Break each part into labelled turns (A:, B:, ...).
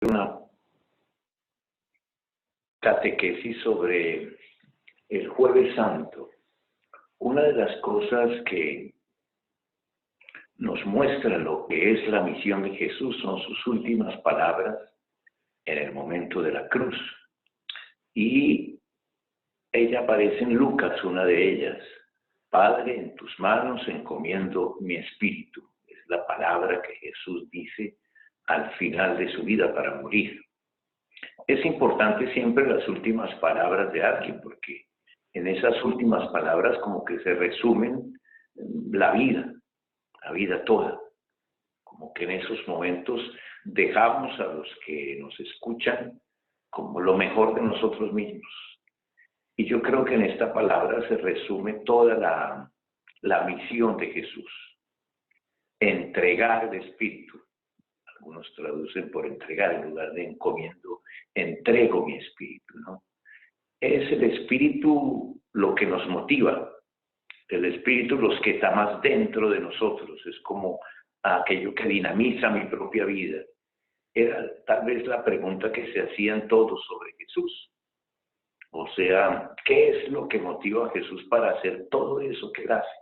A: Una catequesis sobre el Jueves Santo. Una de las cosas que nos muestra lo que es la misión de Jesús son sus últimas palabras en el momento de la cruz. Y ella aparece en Lucas, una de ellas. Padre, en tus manos encomiendo mi espíritu. Es la palabra que Jesús dice al final de su vida para morir. Es importante siempre las últimas palabras de alguien, porque en esas últimas palabras como que se resumen la vida toda. Como que en esos momentos dejamos a los que nos escuchan como lo mejor de nosotros mismos. Y yo creo que en esta palabra se resume toda la misión de Jesús. Entregar el espíritu. Algunos traducen por entregar en lugar de encomiendo, entrego mi espíritu, ¿no? Es el espíritu lo que nos motiva, el espíritu los que está más dentro de nosotros, es como aquello que dinamiza mi propia vida. Era tal vez la pregunta que se hacían todos sobre Jesús. O sea, ¿qué es lo que motiva a Jesús para hacer todo eso que él hace?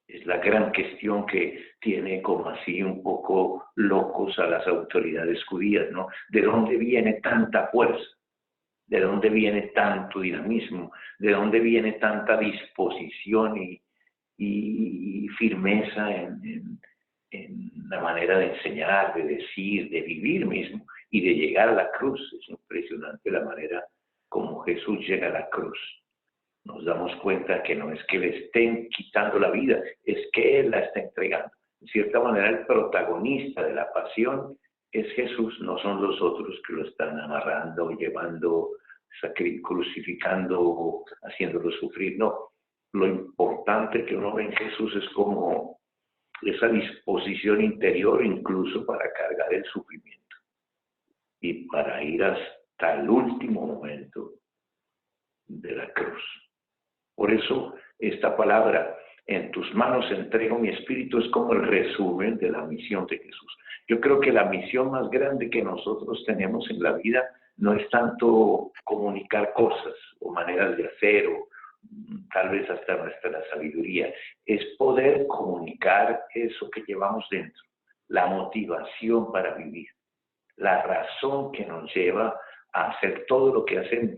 A: Es la gran cuestión que tiene como así un poco locos a las autoridades judías, ¿no? ¿De dónde viene tanta fuerza? ¿De dónde viene tanto dinamismo? ¿De dónde viene tanta disposición y firmeza en la manera de enseñar, de decir, de vivir mismo y de llegar a la cruz? Es impresionante la manera como Jesús llega a la cruz. Nos damos cuenta que no es que le estén quitando la vida, es que Él la está entregando. En cierta manera, el protagonista de la pasión es Jesús, no son los otros que lo están amarrando, llevando, crucificando, haciéndolo sufrir. No, lo importante que uno ve en Jesús es como esa disposición interior incluso para cargar el sufrimiento y para ir hasta el último momento de la cruz. Por eso esta palabra, en tus manos entrego mi espíritu, es como el resumen de la misión de Jesús. Yo creo que la misión más grande que nosotros tenemos en la vida no es tanto comunicar cosas o maneras de hacer o tal vez hasta nuestra sabiduría, es poder comunicar eso que llevamos dentro, la motivación para vivir, la razón que nos lleva a hacer todo lo que hacemos.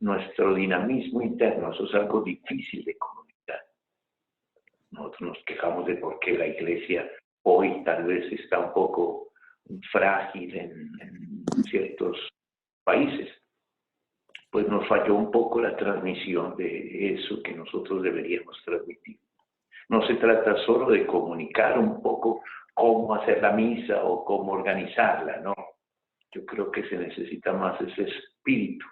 A: Nuestro dinamismo interno, eso es algo difícil de comunicar. Nosotros nos quejamos de por qué la iglesia hoy tal vez está un poco frágil en ciertos países. Pues nos falló un poco la transmisión de eso que nosotros deberíamos transmitir. No se trata solo de comunicar un poco cómo hacer la misa o cómo organizarla, no. Yo creo que se necesita más ese espíritu,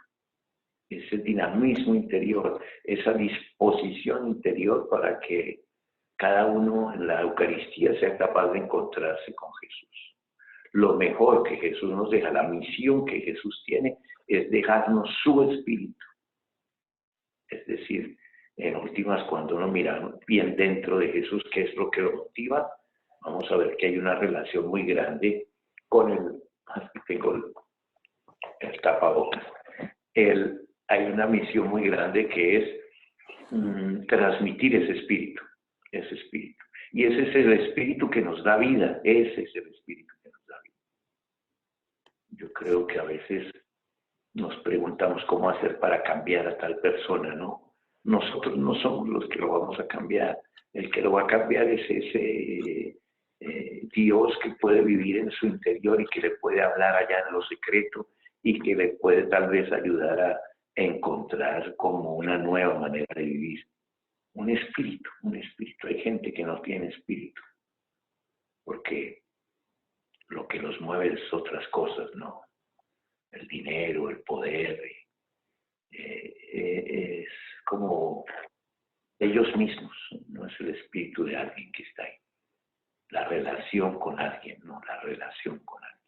A: ese dinamismo interior, esa disposición interior para que cada uno en la Eucaristía sea capaz de encontrarse con Jesús. Lo mejor que Jesús nos deja, la misión que Jesús tiene, es dejarnos su espíritu. Es decir, en últimas, cuando uno mira bien dentro de Jesús qué es lo que lo motiva, vamos a ver que hay una relación muy grande con tengo el tapabocas. Hay una misión muy grande que es transmitir ese espíritu. Y ese es el espíritu que nos da vida, ese es el espíritu que nos da vida. Yo creo que a veces nos preguntamos cómo hacer para cambiar a tal persona, ¿no? Nosotros no somos los que lo vamos a cambiar. El que lo va a cambiar es ese Dios que puede vivir en su interior y que le puede hablar allá en lo secreto y que le puede tal vez ayudar a encontrar como una nueva manera de vivir. Un espíritu. Hay gente que no tiene espíritu porque lo que los mueve es otras cosas, ¿no? El dinero, el poder, es como ellos mismos, no es el espíritu de alguien que está ahí. La relación con alguien, no, la relación con alguien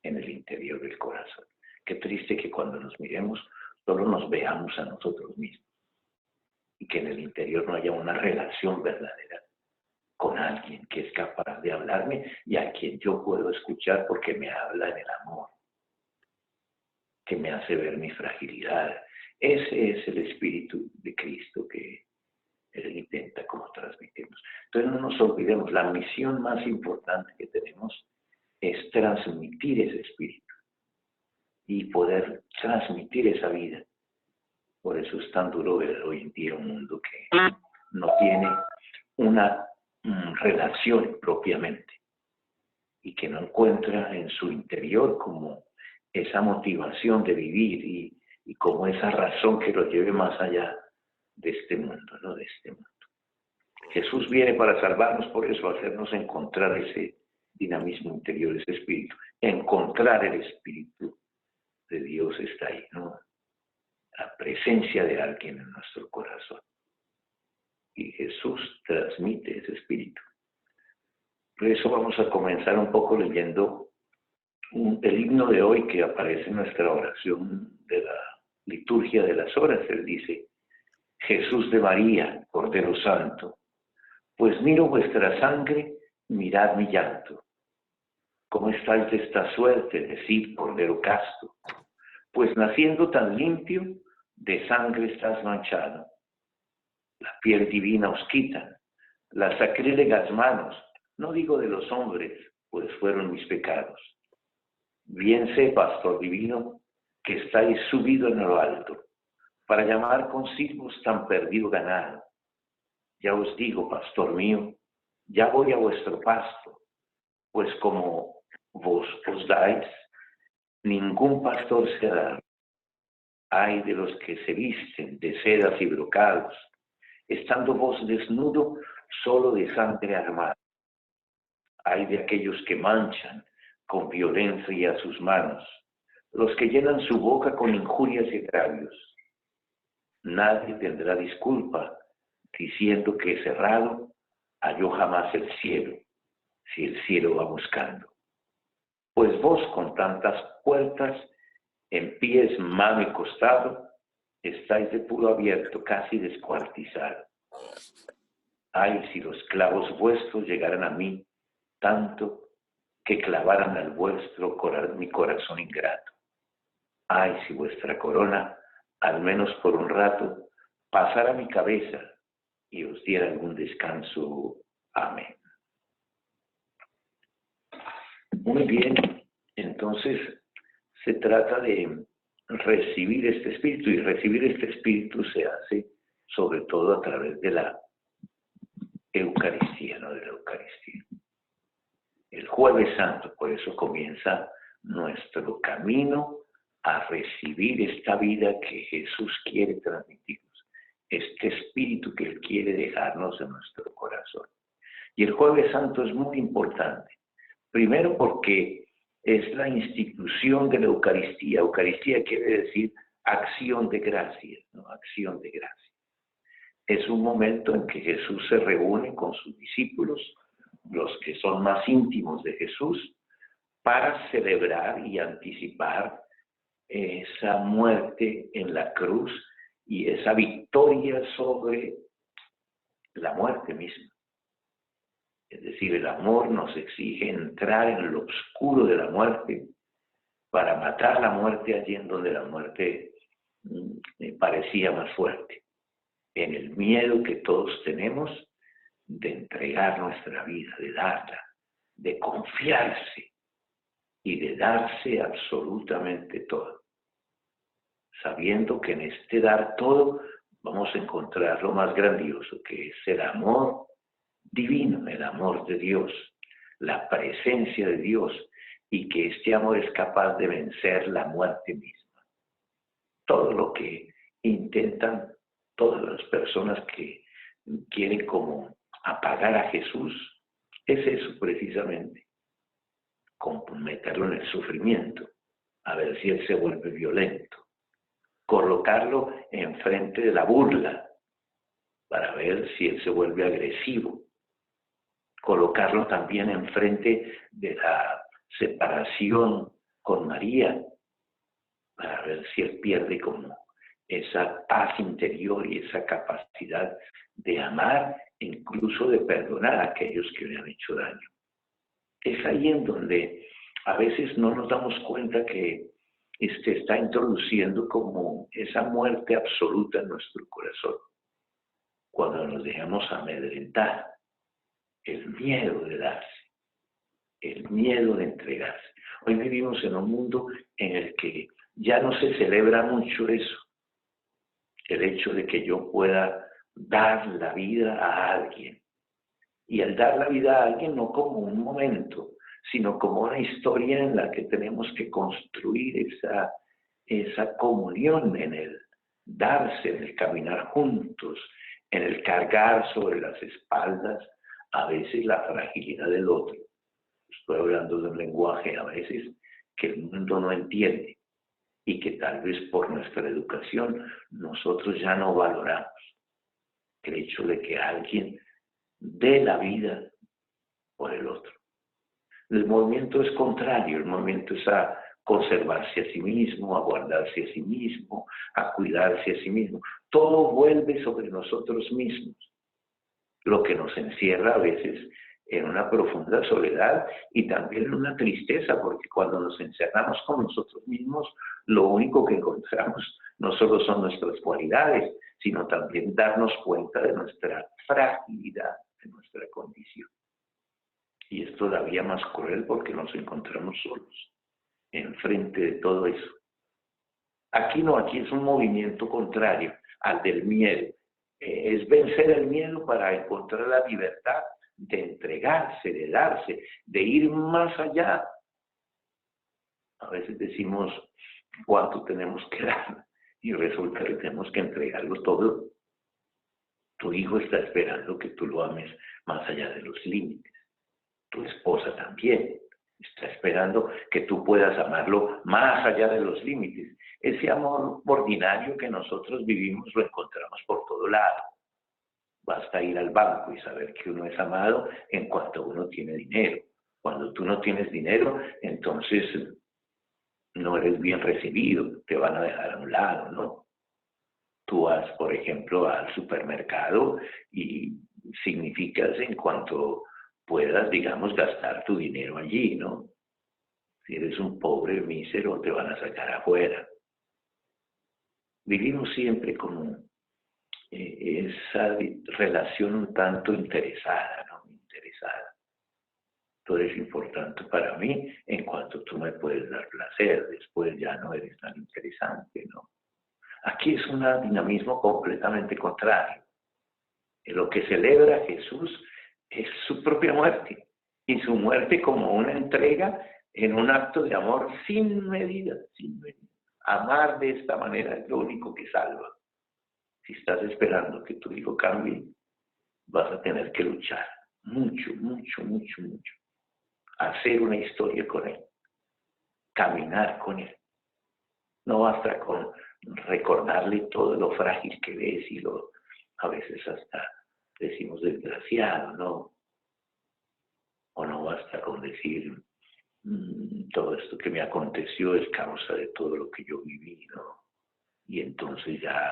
A: en el interior del corazón. Qué triste que cuando nos miremos solo nos veamos a nosotros mismos y que en el interior no haya una relación verdadera con alguien que es capaz de hablarme y a quien yo puedo escuchar porque me habla en el amor, que me hace ver mi fragilidad. Ese es el espíritu de Cristo que Él intenta como transmitirnos. Entonces no nos olvidemos, la misión más importante que tenemos es transmitir ese espíritu y poder transmitir esa vida. Por eso es tan duro ver hoy en día un mundo que no tiene una relación propiamente y que no encuentra en su interior como esa motivación de vivir y como esa razón que lo lleve más allá de este mundo, ¿no? De este mundo. Jesús viene para salvarnos, por eso hacernos encontrar ese dinamismo interior, ese espíritu. Encontrar el espíritu de Dios está ahí, ¿no? La presencia de alguien en nuestro corazón. Y Jesús transmite ese espíritu. Por eso vamos a comenzar un poco leyendo el himno de hoy que aparece en nuestra oración de la liturgia de las horas. Él dice: Jesús de María, Cordero Santo, pues miro vuestra sangre, mirad mi llanto. ¿Cómo estáis de esta suerte? Decid, Cordero casto, pues naciendo tan limpio, de sangre estás manchado. La piel divina os quitan, las sacrílegas manos, no digo de los hombres, pues fueron mis pecados. Bien sé, pastor divino, que estáis subido en lo alto, para llamar con silbos tan perdido ganado. Ya os digo, pastor mío, ya voy a vuestro pasto, pues como vos os dais, ningún pastor se da. Ay de los que se visten de sedas y brocados, estando vos desnudo, solo de sangre armado. Ay de aquellos que manchan con violencia a sus manos, los que llenan su boca con injurias y agravios. Nadie tendrá disculpa diciendo que cerrado halló jamás el cielo, si el cielo va buscando. Pues vos con tantas puertas, en pies, mano y costado, estáis de puro abierto, casi descuartizado. Ay, si los clavos vuestros llegaran a mí, tanto que clavaran al vuestro mi corazón ingrato. Ay, si vuestra corona, al menos por un rato, pasara mi cabeza y os diera algún descanso. Amén. Muy bien, entonces se trata de recibir este espíritu, y recibir este espíritu se hace sobre todo a través de la Eucaristía, ¿no? De la Eucaristía. El Jueves Santo, por eso comienza nuestro camino a recibir esta vida que Jesús quiere transmitirnos, este espíritu que Él quiere dejarnos en nuestro corazón. Y el Jueves Santo es muy importante, primero porque es la institución de la Eucaristía. Eucaristía quiere decir acción de gracias, ¿no? Acción de gracias. Es un momento en que Jesús se reúne con sus discípulos, los que son más íntimos de Jesús, para celebrar y anticipar esa muerte en la cruz y esa victoria sobre la muerte misma. Es decir, el amor nos exige entrar en lo oscuro de la muerte para matar la muerte allí en donde la muerte parecía más fuerte. En el miedo que todos tenemos de entregar nuestra vida, de darla, de confiarse y de darse absolutamente todo. Sabiendo que en este dar todo vamos a encontrar lo más grandioso, que es el amor divino, el amor de Dios, la presencia de Dios, y que este amor es capaz de vencer la muerte misma. Todo lo que intentan todas las personas que quieren como apagar a Jesús es eso precisamente, comprometerlo en el sufrimiento, a ver si Él se vuelve violento, colocarlo enfrente de la burla para ver si Él se vuelve agresivo, colocarlo también enfrente de la separación con María, para ver si Él pierde como esa paz interior y esa capacidad de amar e incluso de perdonar a aquellos que le han hecho daño. Es ahí en donde a veces no nos damos cuenta que está introduciendo como esa muerte absoluta en nuestro corazón. Cuando nos dejamos amedrentar, el miedo de darse, el miedo de entregarse. Hoy vivimos en un mundo en el que ya no se celebra mucho eso, el hecho de que yo pueda dar la vida a alguien. Y al dar la vida a alguien no como un momento, sino como una historia en la que tenemos que construir esa comunión en el darse, en el caminar juntos, en el cargar sobre las espaldas a veces la fragilidad del otro. Estoy hablando de un lenguaje a veces que el mundo no entiende y que tal vez por nuestra educación nosotros ya no valoramos. El hecho de que alguien dé la vida por el otro. El movimiento es contrario, el movimiento es a conservarse a sí mismo, a guardarse a sí mismo, a cuidarse a sí mismo. Todo vuelve sobre nosotros mismos, lo que nos encierra a veces en una profunda soledad y también en una tristeza, porque cuando nos encerramos con nosotros mismos, lo único que encontramos no solo son nuestras cualidades, sino también darnos cuenta de nuestra fragilidad, de nuestra condición. Y es todavía más cruel porque nos encontramos solos, enfrente de todo eso. Aquí no, aquí es un movimiento contrario al del miedo. Es vencer el miedo para encontrar la libertad de entregarse, de darse, de ir más allá. A veces decimos cuánto tenemos que dar y resulta que tenemos que entregarlo todo. Tu hijo está esperando que tú lo ames más allá de los límites. Tu esposa también está esperando que tú puedas amarlo más allá de los límites. Ese amor ordinario que nosotros vivimos lo encontramos por todo lado. Basta ir al banco y saber que uno es amado en cuanto uno tiene dinero. Cuando tú no tienes dinero, entonces no eres bien recibido, te van a dejar a un lado, ¿no? Tú vas, por ejemplo, al supermercado y significas en cuanto puedas, digamos, gastar tu dinero allí, ¿no? Si eres un pobre mísero, te van a sacar afuera. Vivimos siempre como esa relación un tanto interesada, ¿no? Interesada. Tú eres importante para mí en cuanto tú me puedes dar placer, después ya no eres tan interesante, ¿no? Aquí es un dinamismo completamente contrario. Lo que celebra Jesús es su propia muerte y su muerte como una entrega en un acto de amor sin medida, sin medida. Amar de esta manera es lo único que salva. Si estás esperando que tu hijo cambie, vas a tener que luchar mucho, mucho, mucho, mucho. Hacer una historia con él, caminar con él. No basta con recordarle todo lo frágil que ves y a veces hasta decimos desgraciado, ¿no? O no basta con decir todo esto que me aconteció es causa de todo lo que yo viví, ¿no? Y entonces ya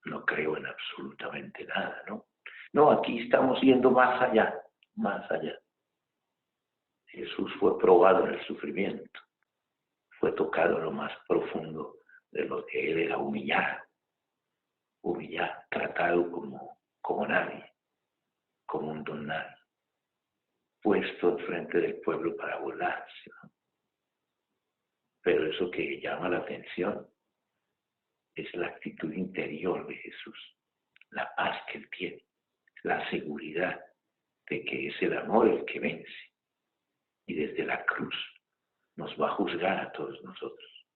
A: no creo en absolutamente nada, ¿no? No, aquí estamos yendo más allá, más allá. Jesús fue probado en el sufrimiento, fue tocado en lo más profundo de lo que él era humillado, tratado como nadie, como un don nadie, puesto enfrente del pueblo para burlarse, ¿no? Pero eso que llama la atención es la actitud interior de Jesús, la paz que él tiene, la seguridad de que es el amor el que vence y desde la cruz nos va a juzgar a todos nosotros.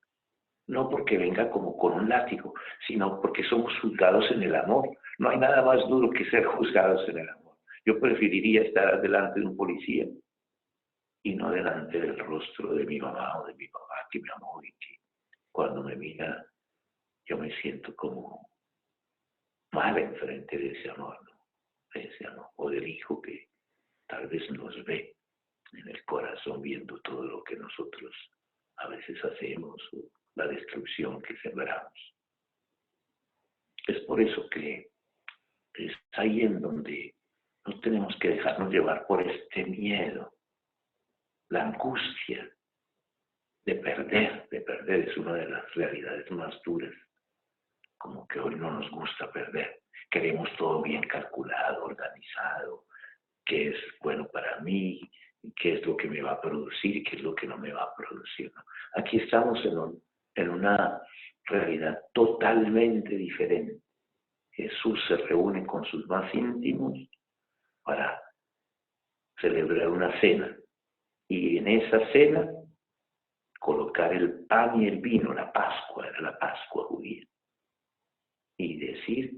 A: No porque venga como con un látigo, sino porque somos juzgados en el amor. No hay nada más duro que ser juzgados en el amor. Yo preferiría estar delante de un policía y no delante del rostro de mi mamá o de mi papá que me amó y que cuando me mira yo me siento como mal enfrente de ese amor, ¿no? De ese amor, o del hijo que tal vez nos ve en el corazón viendo todo lo que nosotros a veces hacemos, o la destrucción que sembramos. Es por eso que es ahí en donde no tenemos que dejarnos llevar por este miedo, la angustia de perder es una de las realidades más duras. Como que hoy no nos gusta perder. Queremos todo bien calculado, organizado, qué es bueno para mí, qué es lo que me va a producir, qué es lo que no me va a producir, ¿no? Aquí estamos en una realidad totalmente diferente. Jesús se reúne con sus más íntimos para celebrar una cena. Y en esa cena colocar el pan y el vino, la Pascua, era la Pascua judía. Y decir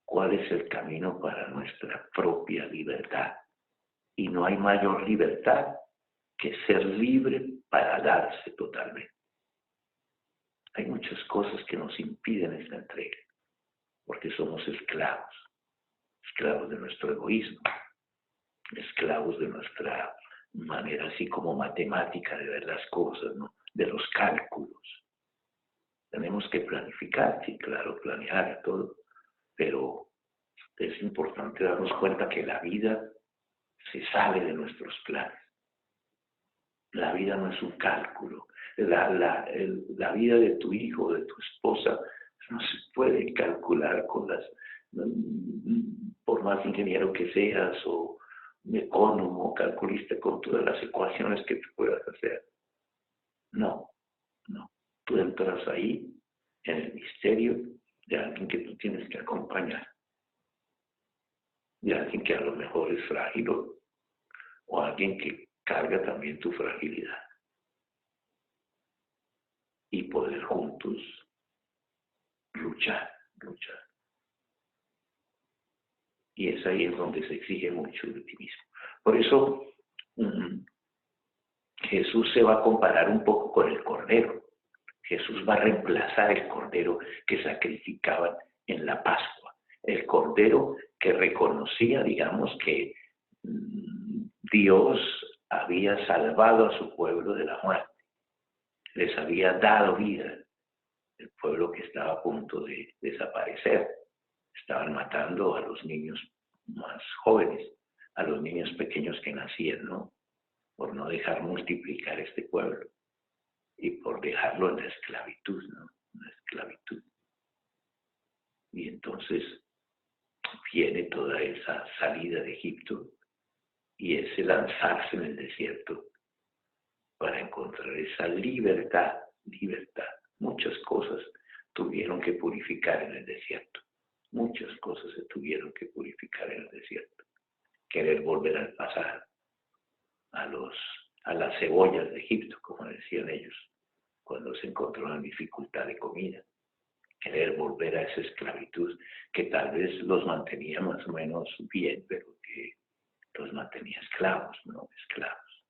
A: cuál es el camino para nuestra propia libertad. Y no hay mayor libertad que ser libre para darse totalmente. Hay muchas cosas que nos impiden esta entrega, porque somos esclavos, esclavos de nuestro egoísmo, esclavos de nuestra manera así como matemática de ver las cosas, ¿no? De los cálculos. Tenemos que planificar, sí, claro, planear todo, pero es importante darnos cuenta que la vida se sale de nuestros planes. La vida no es un cálculo. La vida de tu hijo, de tu esposa, no se puede calcular con por más ingeniero que seas o economo, calculista, con todas las ecuaciones que tú puedas hacer. No, no. Tú entras ahí en el misterio de alguien que tú tienes que acompañar, de alguien que a lo mejor es frágil o alguien que carga también tu fragilidad. Y poder juntos luchar. Y es ahí en donde se exige mucho de ti mismo. Por eso Jesús se va a comparar un poco con el cordero. Jesús va a reemplazar el cordero que sacrificaban en la Pascua. El cordero que reconocía, digamos, que Dios había salvado a su pueblo de la muerte. Les había dado vida. El pueblo que estaba a punto de desaparecer. Estaban matando a los niños más jóvenes, a los niños pequeños que nacían, ¿no? Por no dejar multiplicar este pueblo y por dejarlo en la esclavitud, ¿no? La esclavitud. Y entonces viene toda esa salida de Egipto y ese lanzarse en el desierto para encontrar esa libertad. Muchas cosas tuvieron que purificar en el desierto. Muchas cosas se tuvieron que purificar en el desierto. Querer volver al pasado, a las cebollas de Egipto, como decían ellos, cuando se encontraban dificultad de comida. Querer volver a esa esclavitud que tal vez los mantenía más o menos bien, pero que los mantenía esclavos, ¿no? Esclavos.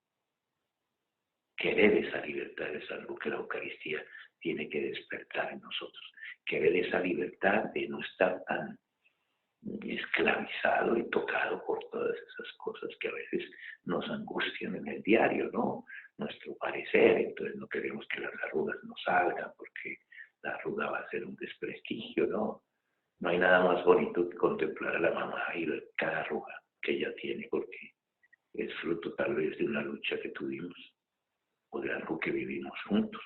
A: Querer esa libertad es algo que la Eucaristía tiene que despertar en nosotros. Querer esa libertad de no estar tan esclavizado y tocado por todas esas cosas que a veces nos angustian en el diario, ¿no? Nuestro parecer, entonces no queremos que las arrugas nos salgan porque la arruga va a ser un desprestigio, ¿no? No hay nada más bonito que contemplar a la mamá y ver cada arruga que ella tiene porque es fruto tal vez de una lucha que tuvimos o de algo que vivimos juntos.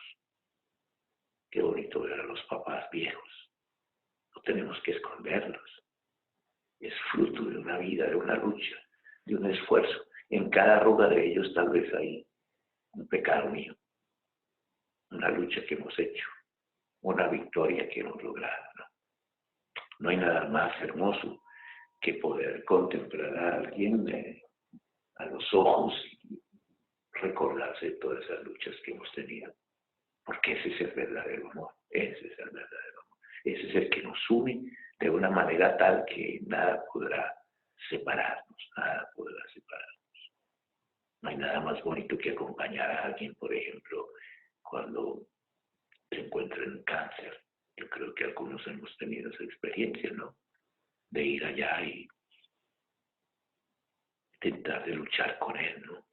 A: Qué bonito ver a los papás viejos. No tenemos que esconderlos. Es fruto de una vida, de una lucha, de un esfuerzo. En cada arruga de ellos tal vez hay un pecado mío, una lucha que hemos hecho, una victoria que hemos logrado, ¿no? No hay nada más hermoso que poder contemplar a alguien a los ojos y recordarse de todas esas luchas que hemos tenido. Porque ese es el verdadero amor, ese es el verdadero amor. Ese es el que nos une de una manera tal que nada podrá separarnos, nada podrá separarnos. No hay nada más bonito que acompañar a alguien, por ejemplo, cuando se encuentra en cáncer. Yo creo que algunos hemos tenido esa experiencia, ¿no? De ir allá y intentar de luchar con él, ¿no?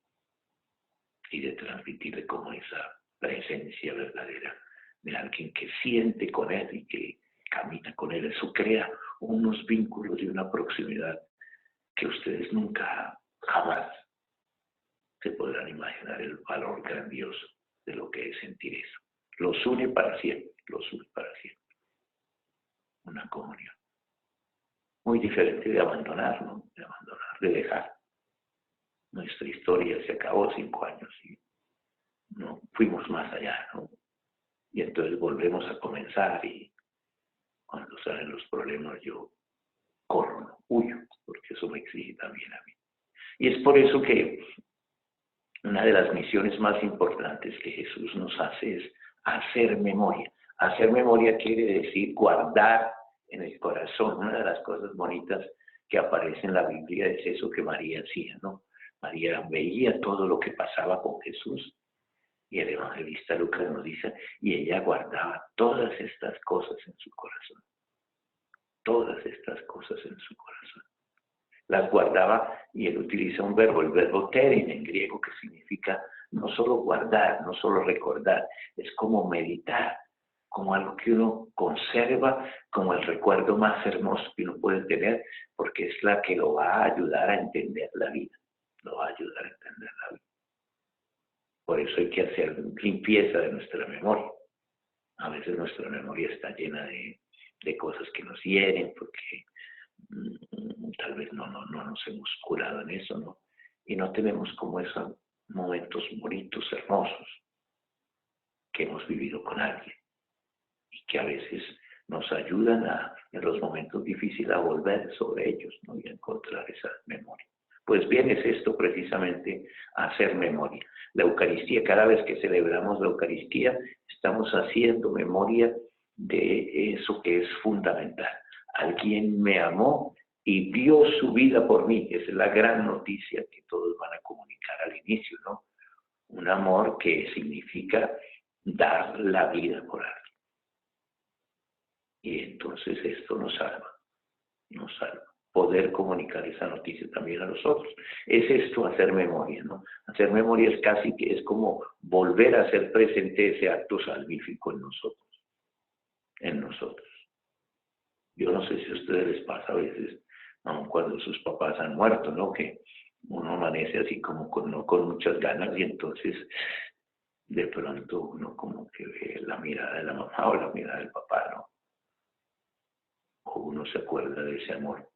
A: Y de transmitirle como esa presencia verdadera de alguien que siente con él y que camina con él. Eso crea unos vínculos y una proximidad que ustedes nunca, jamás se podrán imaginar el valor grandioso de lo que es sentir eso. Los une para siempre, los une para siempre. Una comunión. Muy diferente de abandonar, ¿no? De abandonar, de dejar. Nuestra historia se acabó 5 años y no fuimos más allá, ¿no? Y entonces volvemos a comenzar y cuando salen los problemas yo corro, ¿no? Huyo, porque eso me exige también a mí. Y es por eso que una de las misiones más importantes que Jesús nos hace es hacer memoria. Hacer memoria quiere decir guardar en el corazón. Una de las cosas bonitas que aparece en la Biblia es eso que María hacía, ¿no? María veía todo lo que pasaba con Jesús y el evangelista Lucas nos dice, y ella guardaba todas estas cosas en su corazón. Todas estas cosas en su corazón. Las guardaba y él utiliza un verbo, el verbo terin en griego, que significa no solo guardar, no solo recordar, es como meditar, como algo que uno conserva, como el recuerdo más hermoso que uno puede tener, porque es la que lo va a ayudar a entender la vida, lo va a ayudar a entender la vida. Por eso hay que hacer limpieza de nuestra memoria. A veces nuestra memoria está llena de cosas que nos hieren, porque tal vez no nos hemos curado en eso, ¿no? Y no tenemos como esos momentos bonitos, hermosos, que hemos vivido con alguien y que a veces nos ayudan en los momentos difíciles a volver sobre ellos, ¿no? Y a encontrar esa memoria. Pues bien, es esto precisamente, hacer memoria. La Eucaristía, cada vez que celebramos la Eucaristía, estamos haciendo memoria de eso que es fundamental. Alguien me amó y dio su vida por mí. Esa es la gran noticia que todos van a comunicar al inicio, ¿no? Un amor que significa dar la vida por alguien. Y entonces esto nos salva, nos salva. Poder comunicar esa noticia también a los otros. Es esto, hacer memoria, ¿no? Hacer memoria es casi que es como volver a hacer presente ese acto salvífico en nosotros. En nosotros. Yo no sé si a ustedes les pasa a veces, aun cuando sus papás han muerto, ¿no? Que uno amanece así como no con muchas ganas y entonces de pronto uno como que ve la mirada de la mamá o la mirada del papá, ¿no? O uno se acuerda de ese amor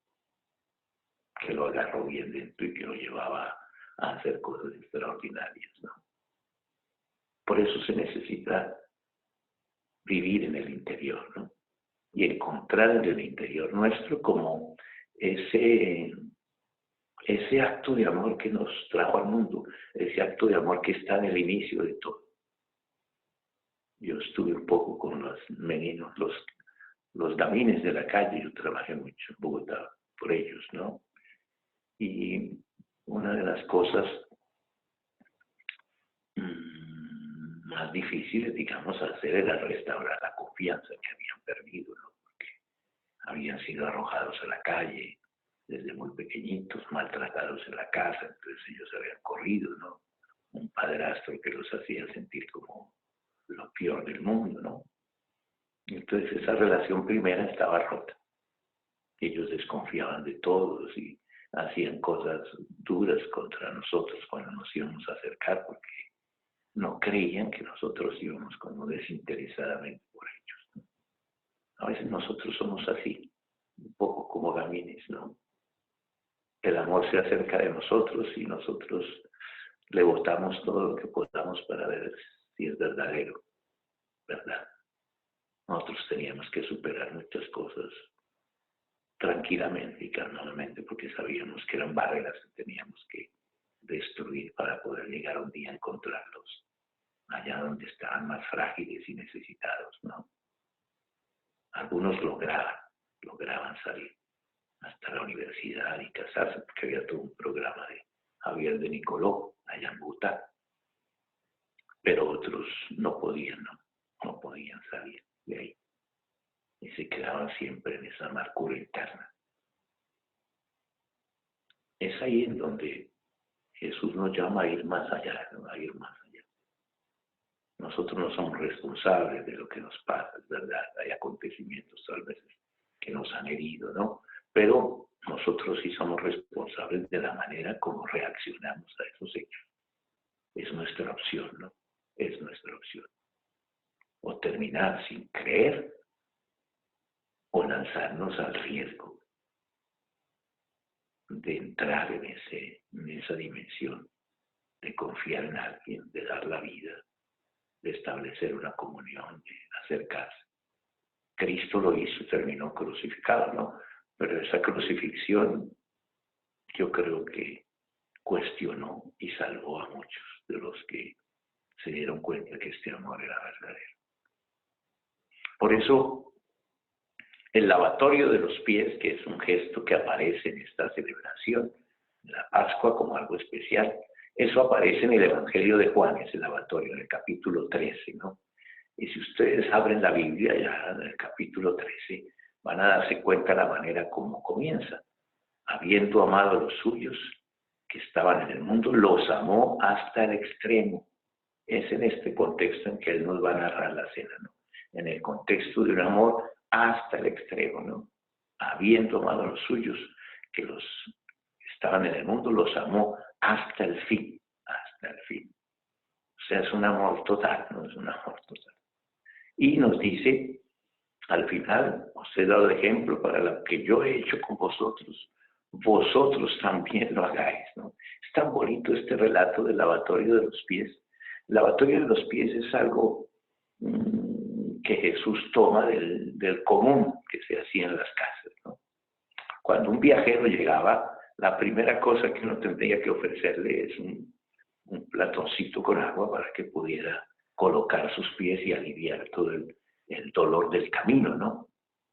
A: que lo agarró bien dentro y que lo llevaba a hacer cosas extraordinarias, ¿no? Por eso se necesita vivir en el interior, ¿no? Y encontrar en el interior nuestro como ese acto de amor que nos trajo al mundo, ese acto de amor que está en el inicio de todo. Yo estuve un poco con los meninos, los gamines de la calle, yo trabajé mucho en Bogotá por ellos, ¿no? Y una de las cosas más difíciles, digamos, hacer era restaurar la confianza que habían perdido, ¿no? Porque habían sido arrojados a la calle desde muy pequeñitos, maltratados en la casa, entonces ellos habían corrido, ¿no? Un padrastro que los hacía sentir como lo peor del mundo, ¿no? Entonces esa relación primera estaba rota. Ellos desconfiaban de todos y hacían cosas duras contra nosotros cuando nos íbamos a acercar porque no creían que nosotros íbamos como desinteresadamente por ellos, ¿no? A veces nosotros somos así, un poco como gamines, ¿no? El amor se acerca de nosotros y nosotros le botamos todo lo que podamos para ver si es verdadero, ¿verdad? Nosotros teníamos que superar muchas cosas tranquilamente y calmadamente porque sabíamos que eran barreras que teníamos que destruir para poder llegar un día a encontrarlos allá donde estaban más frágiles y necesitados, ¿no? Algunos lograban salir hasta la universidad y casarse porque había todo un programa de Javier de Nicoló allá en Bogotá, pero otros no podían, no podían salir de ahí y se quedaban siempre en esa amargura interna. Es ahí en donde Jesús nos llama a ir más allá, ¿no? A ir más allá. Nosotros no somos responsables de lo que nos pasa, es verdad, hay acontecimientos tal vez que nos han herido, ¿no? Pero nosotros sí somos responsables de la manera como reaccionamos a esos hechos. Es nuestra opción, ¿no? es nuestra opción. O terminar sin creer o lanzarnos al riesgo de entrar en esa dimensión, de confiar en alguien, de dar la vida, de establecer una comunión, de acercarse. Cristo lo hizo, terminó crucificado, ¿no? Pero esa crucifixión yo creo que cuestionó y salvó a muchos de los que se dieron cuenta que este amor era verdadero. Por eso, el lavatorio de los pies, que es un gesto que aparece en esta celebración, la Pascua como algo especial, eso aparece en el Evangelio de Juan, es el lavatorio, en el capítulo 13, ¿no? Y si ustedes abren la Biblia ya en el capítulo 13, van a darse cuenta de la manera como comienza. Habiendo amado a los suyos que estaban en el mundo, los amó hasta el extremo. Es en este contexto en que Él nos va a narrar la cena, ¿no? En el contexto de un amor hasta el extremo, ¿no? Habiendo amado a los suyos que los estaban en el mundo, los amó hasta el fin, hasta el fin. O sea, es un amor total, ¿no? Es un amor total. Y nos dice, al final, os he dado ejemplo para lo que yo he hecho con vosotros, vosotros también lo hagáis, ¿no? Es tan bonito este relato del lavatorio de los pies. El lavatorio de los pies es algo que Jesús toma del común que se hacía en las casas, ¿no? Cuando un viajero llegaba, la primera cosa que uno tendría que ofrecerle es un platoncito con agua para que pudiera colocar sus pies y aliviar todo el dolor del camino, ¿no?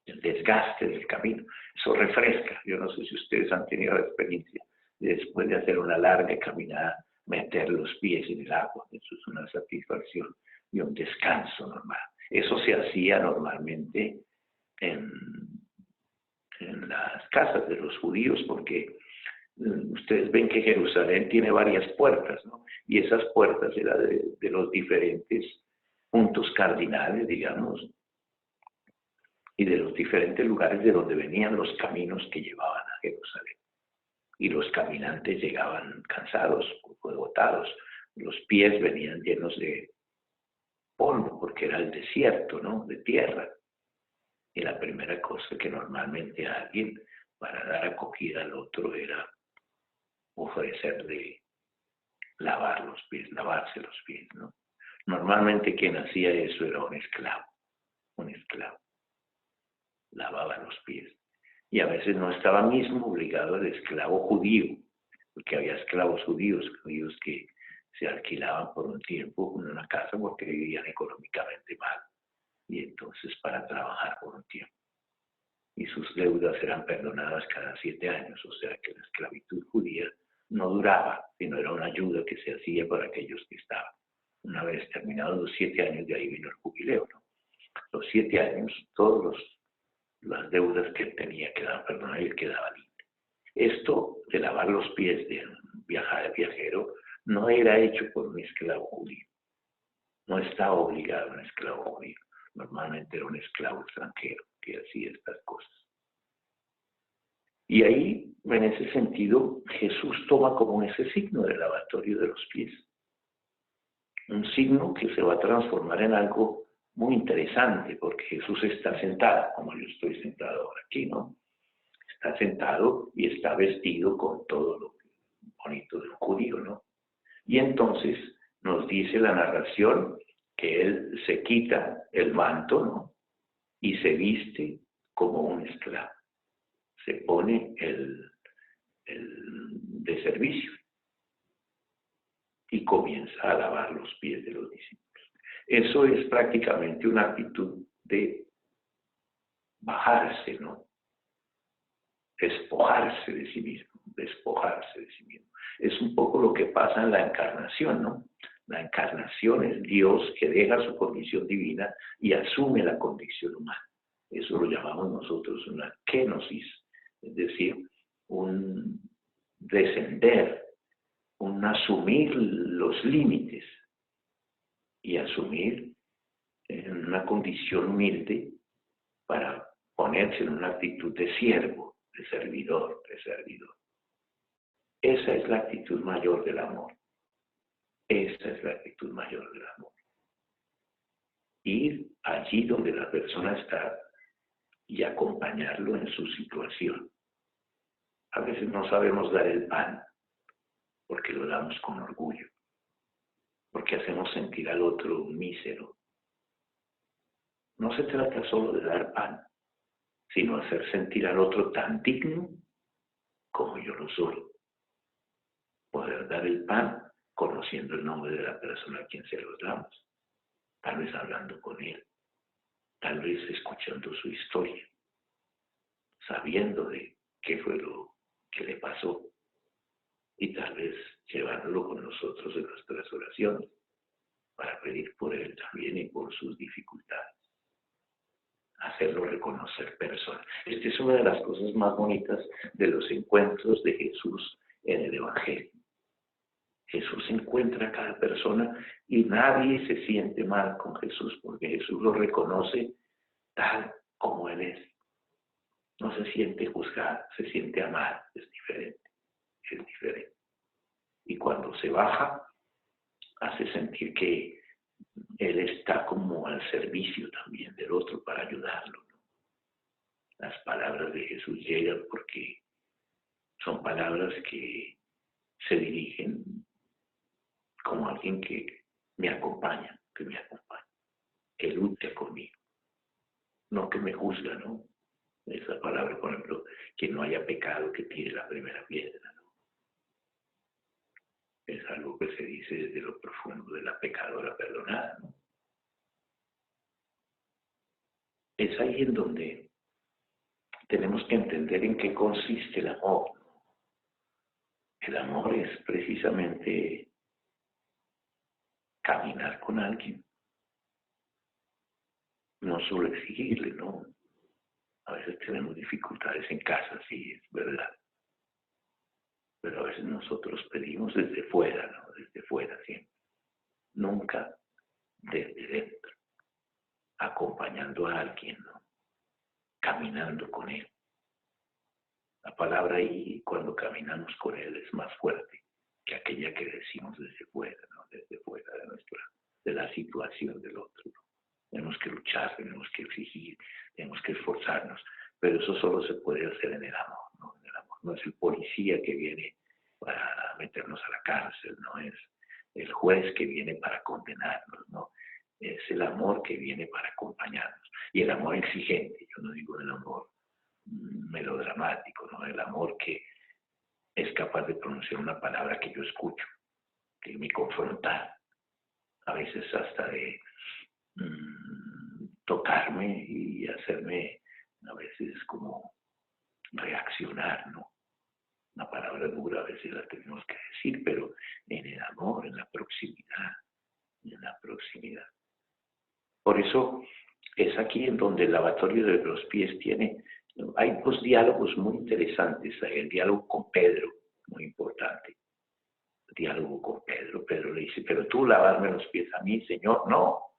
A: El desgaste del camino. Eso refresca. Yo no sé si ustedes han tenido la experiencia de, después de hacer una larga caminada, meter los pies en el agua. Eso es una satisfacción y un descanso normal. Eso se hacía normalmente en las casas de los judíos, porque ustedes ven que Jerusalén tiene varias puertas, ¿no? Y esas puertas eran de los diferentes puntos cardinales, digamos, y de los diferentes lugares de donde venían los caminos que llevaban a Jerusalén. Y los caminantes llegaban cansados, agotados, los pies venían llenos de polvo, porque era el desierto, ¿no? De tierra. Y la primera cosa que normalmente alguien, para dar acogida al otro, era ofrecerle lavar los pies, lavarse los pies, ¿no? Normalmente quien hacía eso era un esclavo, lavaba los pies. Y a veces no estaba mismo obligado el esclavo judío, porque había esclavos judíos que se alquilaban por un tiempo en una casa porque vivían económicamente mal, y entonces para trabajar por un tiempo. Y sus deudas eran perdonadas cada 7 años, o sea que la esclavitud judía no duraba, sino era una ayuda que se hacía para aquellos que estaban. Una vez terminados los 7 años, de ahí vino el jubileo, ¿no? Los 7 años, todas las deudas que él tenía quedaban perdonadas y él quedaba libre. Esto de lavar los pies de un viajero no era hecho por un esclavo judío. No estaba obligado a un esclavo judío. Normalmente era un esclavo extranjero que hacía estas cosas. Y ahí, en ese sentido, Jesús toma como ese signo del lavatorio de los pies. Un signo que se va a transformar en algo muy interesante, porque Jesús está sentado, como yo estoy sentado ahora aquí, ¿no? Está sentado y está vestido con todo lo bonito del judío, ¿no? Y entonces nos dice la narración que él se quita el manto, ¿no? Y se viste como un esclavo. Se pone el de servicio y comienza a lavar los pies de los discípulos. Eso es prácticamente una actitud de bajarse, ¿no? Despojarse de sí mismo, despojarse de sí mismo. Es un poco lo que pasa en la encarnación, ¿no? La encarnación es Dios que deja su condición divina y asume la condición humana. Eso lo llamamos nosotros una kenosis, es decir, un descender, un asumir los límites y asumir en una condición humilde para ponerse en una actitud de siervo, de servidor, de servidor. Esa es la actitud mayor del amor. Esa es la actitud mayor del amor. Ir allí donde la persona está y acompañarlo en su situación. A veces no sabemos dar el pan porque lo damos con orgullo, porque hacemos sentir al otro un mísero. No se trata solo de dar pan, sino hacer sentir al otro tan digno como yo lo soy. Poder dar el pan conociendo el nombre de la persona a quien se los damos, tal vez hablando con él, tal vez escuchando su historia, sabiendo de qué fue lo que le pasó y tal vez llevándolo con nosotros en nuestras oraciones para pedir por él también y por sus dificultades. Hacerlo reconocer persona. Esta es una de las cosas más bonitas de los encuentros de Jesús en el Evangelio. Jesús encuentra a cada persona y nadie se siente mal con Jesús porque Jesús lo reconoce tal como Él es. No se siente juzgado, se siente amado, es diferente. Y cuando se baja, hace sentir que Él está como al servicio también del otro para ayudarlo, ¿no? Las palabras de Jesús llegan porque son palabras que se dirigen como alguien que me acompaña, que lucha conmigo, no que me juzga, ¿no? Esa palabra, por ejemplo, que no haya pecado, que tire la primera piedra, ¿no? Es algo que se dice desde lo profundo de la pecadora perdonada, ¿no? Es ahí en donde tenemos que entender en qué consiste el amor. El amor es precisamente caminar con alguien, no solo exigirle, ¿no? A veces tenemos dificultades en casa, sí, es verdad. Pero a veces nosotros pedimos desde fuera, ¿no? Desde fuera siempre. Nunca desde dentro. Acompañando a alguien, ¿no? Caminando con él. La palabra ahí, cuando caminamos con él, es más fuerte que aquella que decimos desde fuera, ¿no? Desde fuera de la situación del otro, ¿no? Tenemos que luchar, tenemos que exigir, tenemos que esforzarnos, pero eso solo se puede hacer en el amor, ¿no? En el amor. No es el policía que viene para meternos a la cárcel, no es el juez que viene para condenarnos, no. Es el amor que viene para acompañarnos. Y el amor exigente, yo no digo el amor melodramático, ¿no? El amor que es capaz de pronunciar una palabra que yo escucho, que me confronta, a veces hasta de tocarme y hacerme a veces como reaccionar, ¿no? Una palabra dura a veces la tenemos que decir, pero en el amor, en la proximidad, en la proximidad. Por eso es aquí en donde el lavatorio de los pies hay dos diálogos muy interesantes. Hay el diálogo con Pedro, muy importante. El diálogo con Pedro. Pedro le dice, pero tú lavarme los pies a mí, Señor, no.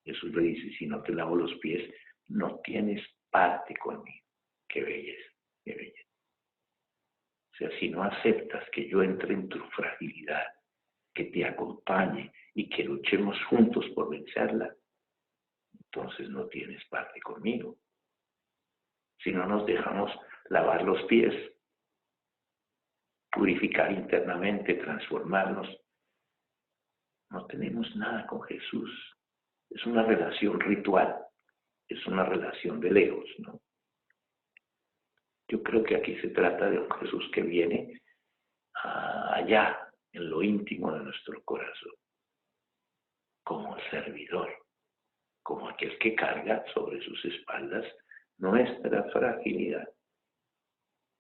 A: Jesús le dice, si no te lavo los pies, no tienes parte conmigo. Qué belleza, qué belleza. O sea, si no aceptas que yo entre en tu fragilidad, que te acompañe y que luchemos juntos por vencerla, entonces no tienes parte conmigo. Si no nos dejamos lavar los pies, purificar internamente, transformarnos, no tenemos nada con Jesús. Es una relación ritual, es una relación de lejos, ¿no? Yo creo que aquí se trata de un Jesús que viene allá, en lo íntimo de nuestro corazón, como servidor, como aquel que carga sobre sus espaldas nuestra fragilidad.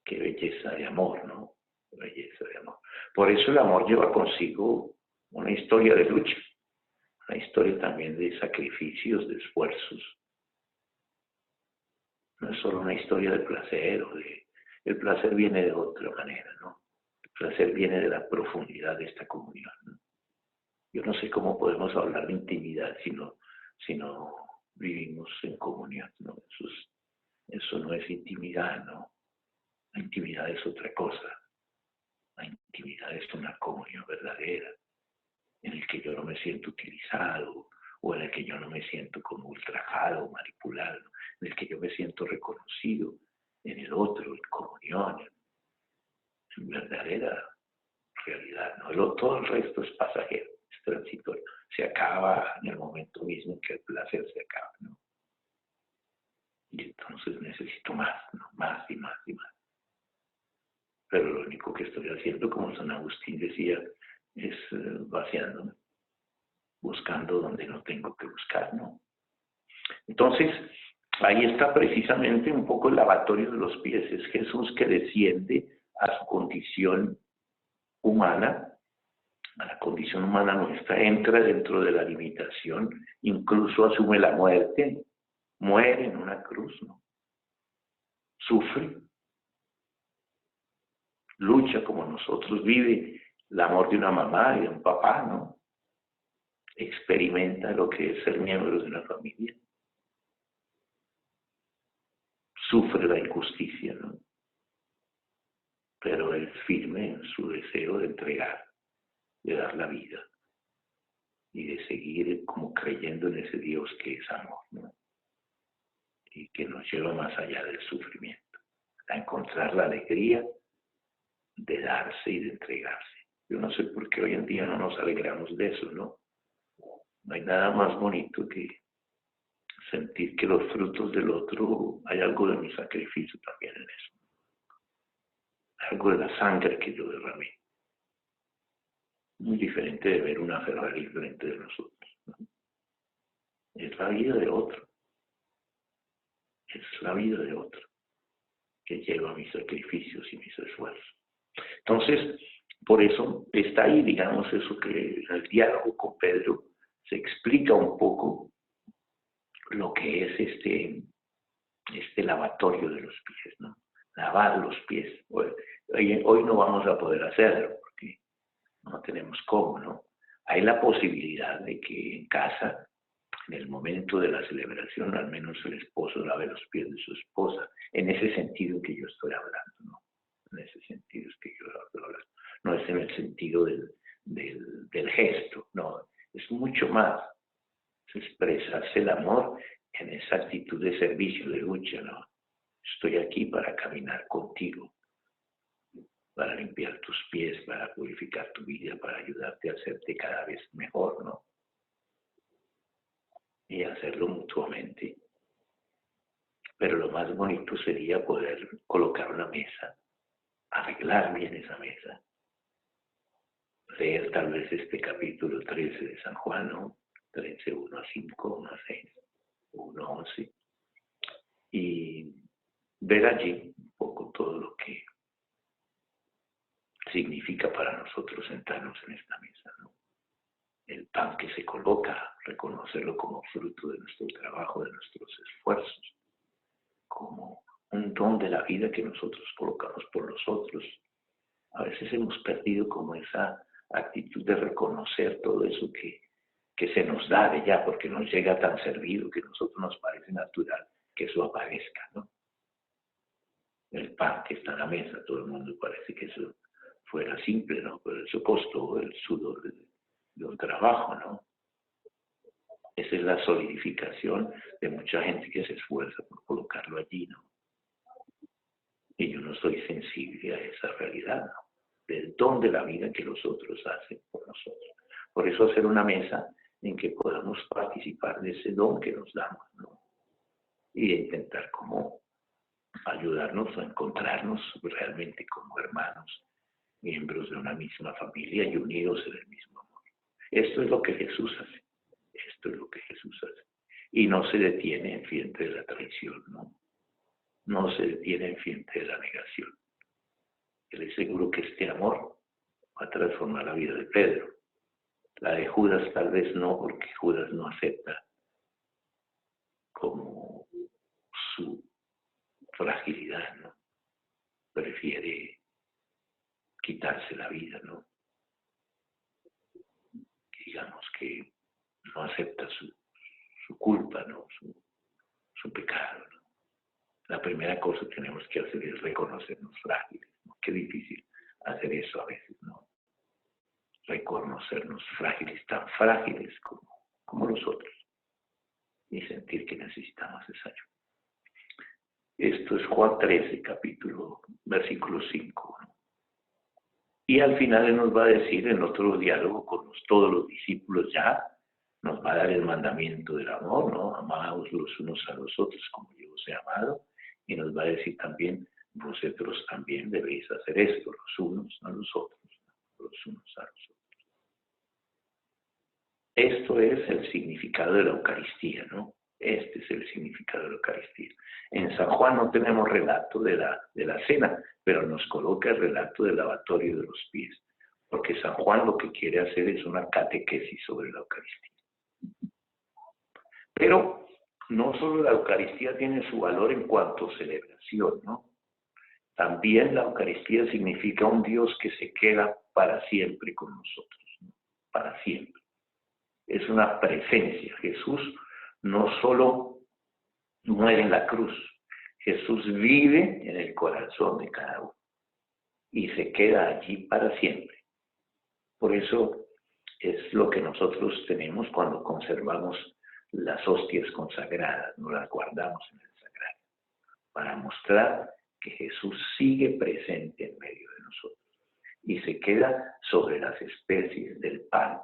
A: Qué belleza de amor, ¿no? Qué belleza de amor. Por eso el amor lleva consigo una historia de lucha, una historia también de sacrificios, de esfuerzos. No es solo una historia de placer el placer viene de otra manera, ¿no? El placer viene de la profundidad de esta comunión, ¿no? Yo no sé cómo podemos hablar de intimidad si no vivimos en comunión, ¿no? Eso no es intimidad, ¿no? La intimidad es otra cosa. La intimidad es una comunión verdadera. en el que yo no me siento utilizado, o en el que yo no me siento como ultrajado, manipulado, en el que yo me siento reconocido en el otro, en comunión, en verdadera realidad, ¿no? Todo el resto es pasajero, es transitorio, se acaba en el momento mismo en que el placer se acaba, ¿no? Y entonces necesito más, ¿no? Más y más y más. Pero lo único que estoy haciendo, como San Agustín decía, es vaciándome, buscando donde no tengo que buscar, ¿no? Entonces, ahí está precisamente un poco el lavatorio de los pies. Es Jesús que desciende a su condición humana, a la condición humana nuestra, entra dentro de la limitación, incluso asume la muerte, muere en una cruz, ¿no? Sufre, lucha como nosotros, vive el amor de una mamá y de un papá, ¿no? Experimenta lo que es ser miembro de una familia. Sufre la injusticia, ¿no? Pero es firme en su deseo de entregar, de dar la vida y de seguir como creyendo en ese Dios que es amor, ¿no? Y que nos lleva más allá del sufrimiento, a encontrar la alegría de darse y de entregarse. Yo no sé por qué hoy en día no nos alegramos de eso, ¿no? No hay nada más bonito que sentir que los frutos del otro, hay algo de mi sacrificio también en eso, algo de la sangre que yo derramé. Muy diferente de ver una Ferrari frente de nosotros, ¿no? Es la vida de otro, es la vida de otro que lleva mis sacrificios y mis esfuerzos. Entonces, por eso está ahí, digamos, eso que en el diálogo con Pedro se explica un poco lo que es este lavatorio de los pies, ¿no? Lavar los pies. Hoy no vamos a poder hacerlo porque no tenemos cómo, ¿no? Hay la posibilidad de que en casa, en el momento de la celebración, al menos el esposo lave los pies de su esposa, en ese sentido que yo estoy hablando, ¿no? En ese sentido es que yo estoy hablando. No es en el sentido del gesto, no, es mucho más. Es expresarse el amor en esa actitud de servicio, de lucha, ¿no? Estoy aquí para caminar contigo, para limpiar tus pies, para purificar tu vida, para ayudarte a hacerte cada vez mejor, ¿no? Y hacerlo mutuamente. Pero lo más bonito sería poder colocar una mesa, arreglar bien esa mesa, leer tal vez este capítulo 13 de San Juan, ¿no? 13, 1 a 5, 1 a 6, 1 a 11, y ver allí un poco todo lo que significa para nosotros sentarnos en esta mesa, ¿no? El pan que se coloca, reconocerlo como fruto de nuestro trabajo, de nuestros esfuerzos, como un don de la vida que nosotros colocamos por los otros. A veces hemos perdido como esa actitud de reconocer todo eso que se nos da de ya, porque nos llega tan servido que a nosotros nos parece natural que eso aparezca, ¿no? El pan que está en la mesa, todo el mundo parece que eso fuera simple, ¿no? Pero eso costó el sudor de un trabajo, ¿no? Esa es la solidificación de mucha gente que se esfuerza por colocarlo allí, ¿no? Y yo no soy sensible a esa realidad, ¿no? Del don de la vida que los otros hacen por nosotros. Por eso hacer una mesa en que podamos participar de ese don que nos damos, ¿no? Y de intentar como ayudarnos a encontrarnos realmente como hermanos, miembros de una misma familia y unidos en el mismo amor. Esto es lo que Jesús hace. Esto es lo que Jesús hace. Y no se detiene en frente de la traición, ¿no? No se detiene en frente de la negación. Él es seguro que este amor va a transformar la vida de Pedro. La de Judas tal vez no, porque Judas no acepta como su fragilidad, ¿no? Prefiere quitarse la vida, ¿no? Digamos que no acepta su culpa, ¿no? Su pecado, ¿no? La primera cosa que tenemos que hacer es reconocernos frágiles, ¿no? Qué difícil hacer eso a veces, ¿no? reconocernos frágiles, tan frágiles como los otros, y sentir que necesitamos esa ayuda. Esto es Juan 13, versículo 5. Y al final Él nos va a decir en otro diálogo con todos los discípulos ya, nos va a dar el mandamiento del amor, ¿no? Amaos los unos a los otros como yo os he amado. Y nos va a decir también, vosotros también debéis hacer esto, los unos a los otros, los unos a los otros. Esto es el significado de la Eucaristía, ¿no? Este es el significado de la Eucaristía. En San Juan no tenemos relato de la cena, pero nos coloca el relato del lavatorio de los pies, porque San Juan lo que quiere hacer es una catequesis sobre la Eucaristía. Pero no solo la Eucaristía tiene su valor en cuanto a celebración, ¿no? También la Eucaristía significa un Dios que se queda para siempre con nosotros, ¿no? Para siempre. Es una presencia. Jesús no solo muere en la cruz, Jesús vive en el corazón de cada uno y se queda allí para siempre. Por eso es lo que nosotros tenemos cuando conservamos las hostias consagradas, no las guardamos en el sagrario, para mostrar que Jesús sigue presente en medio de nosotros y se queda sobre las especies del pan.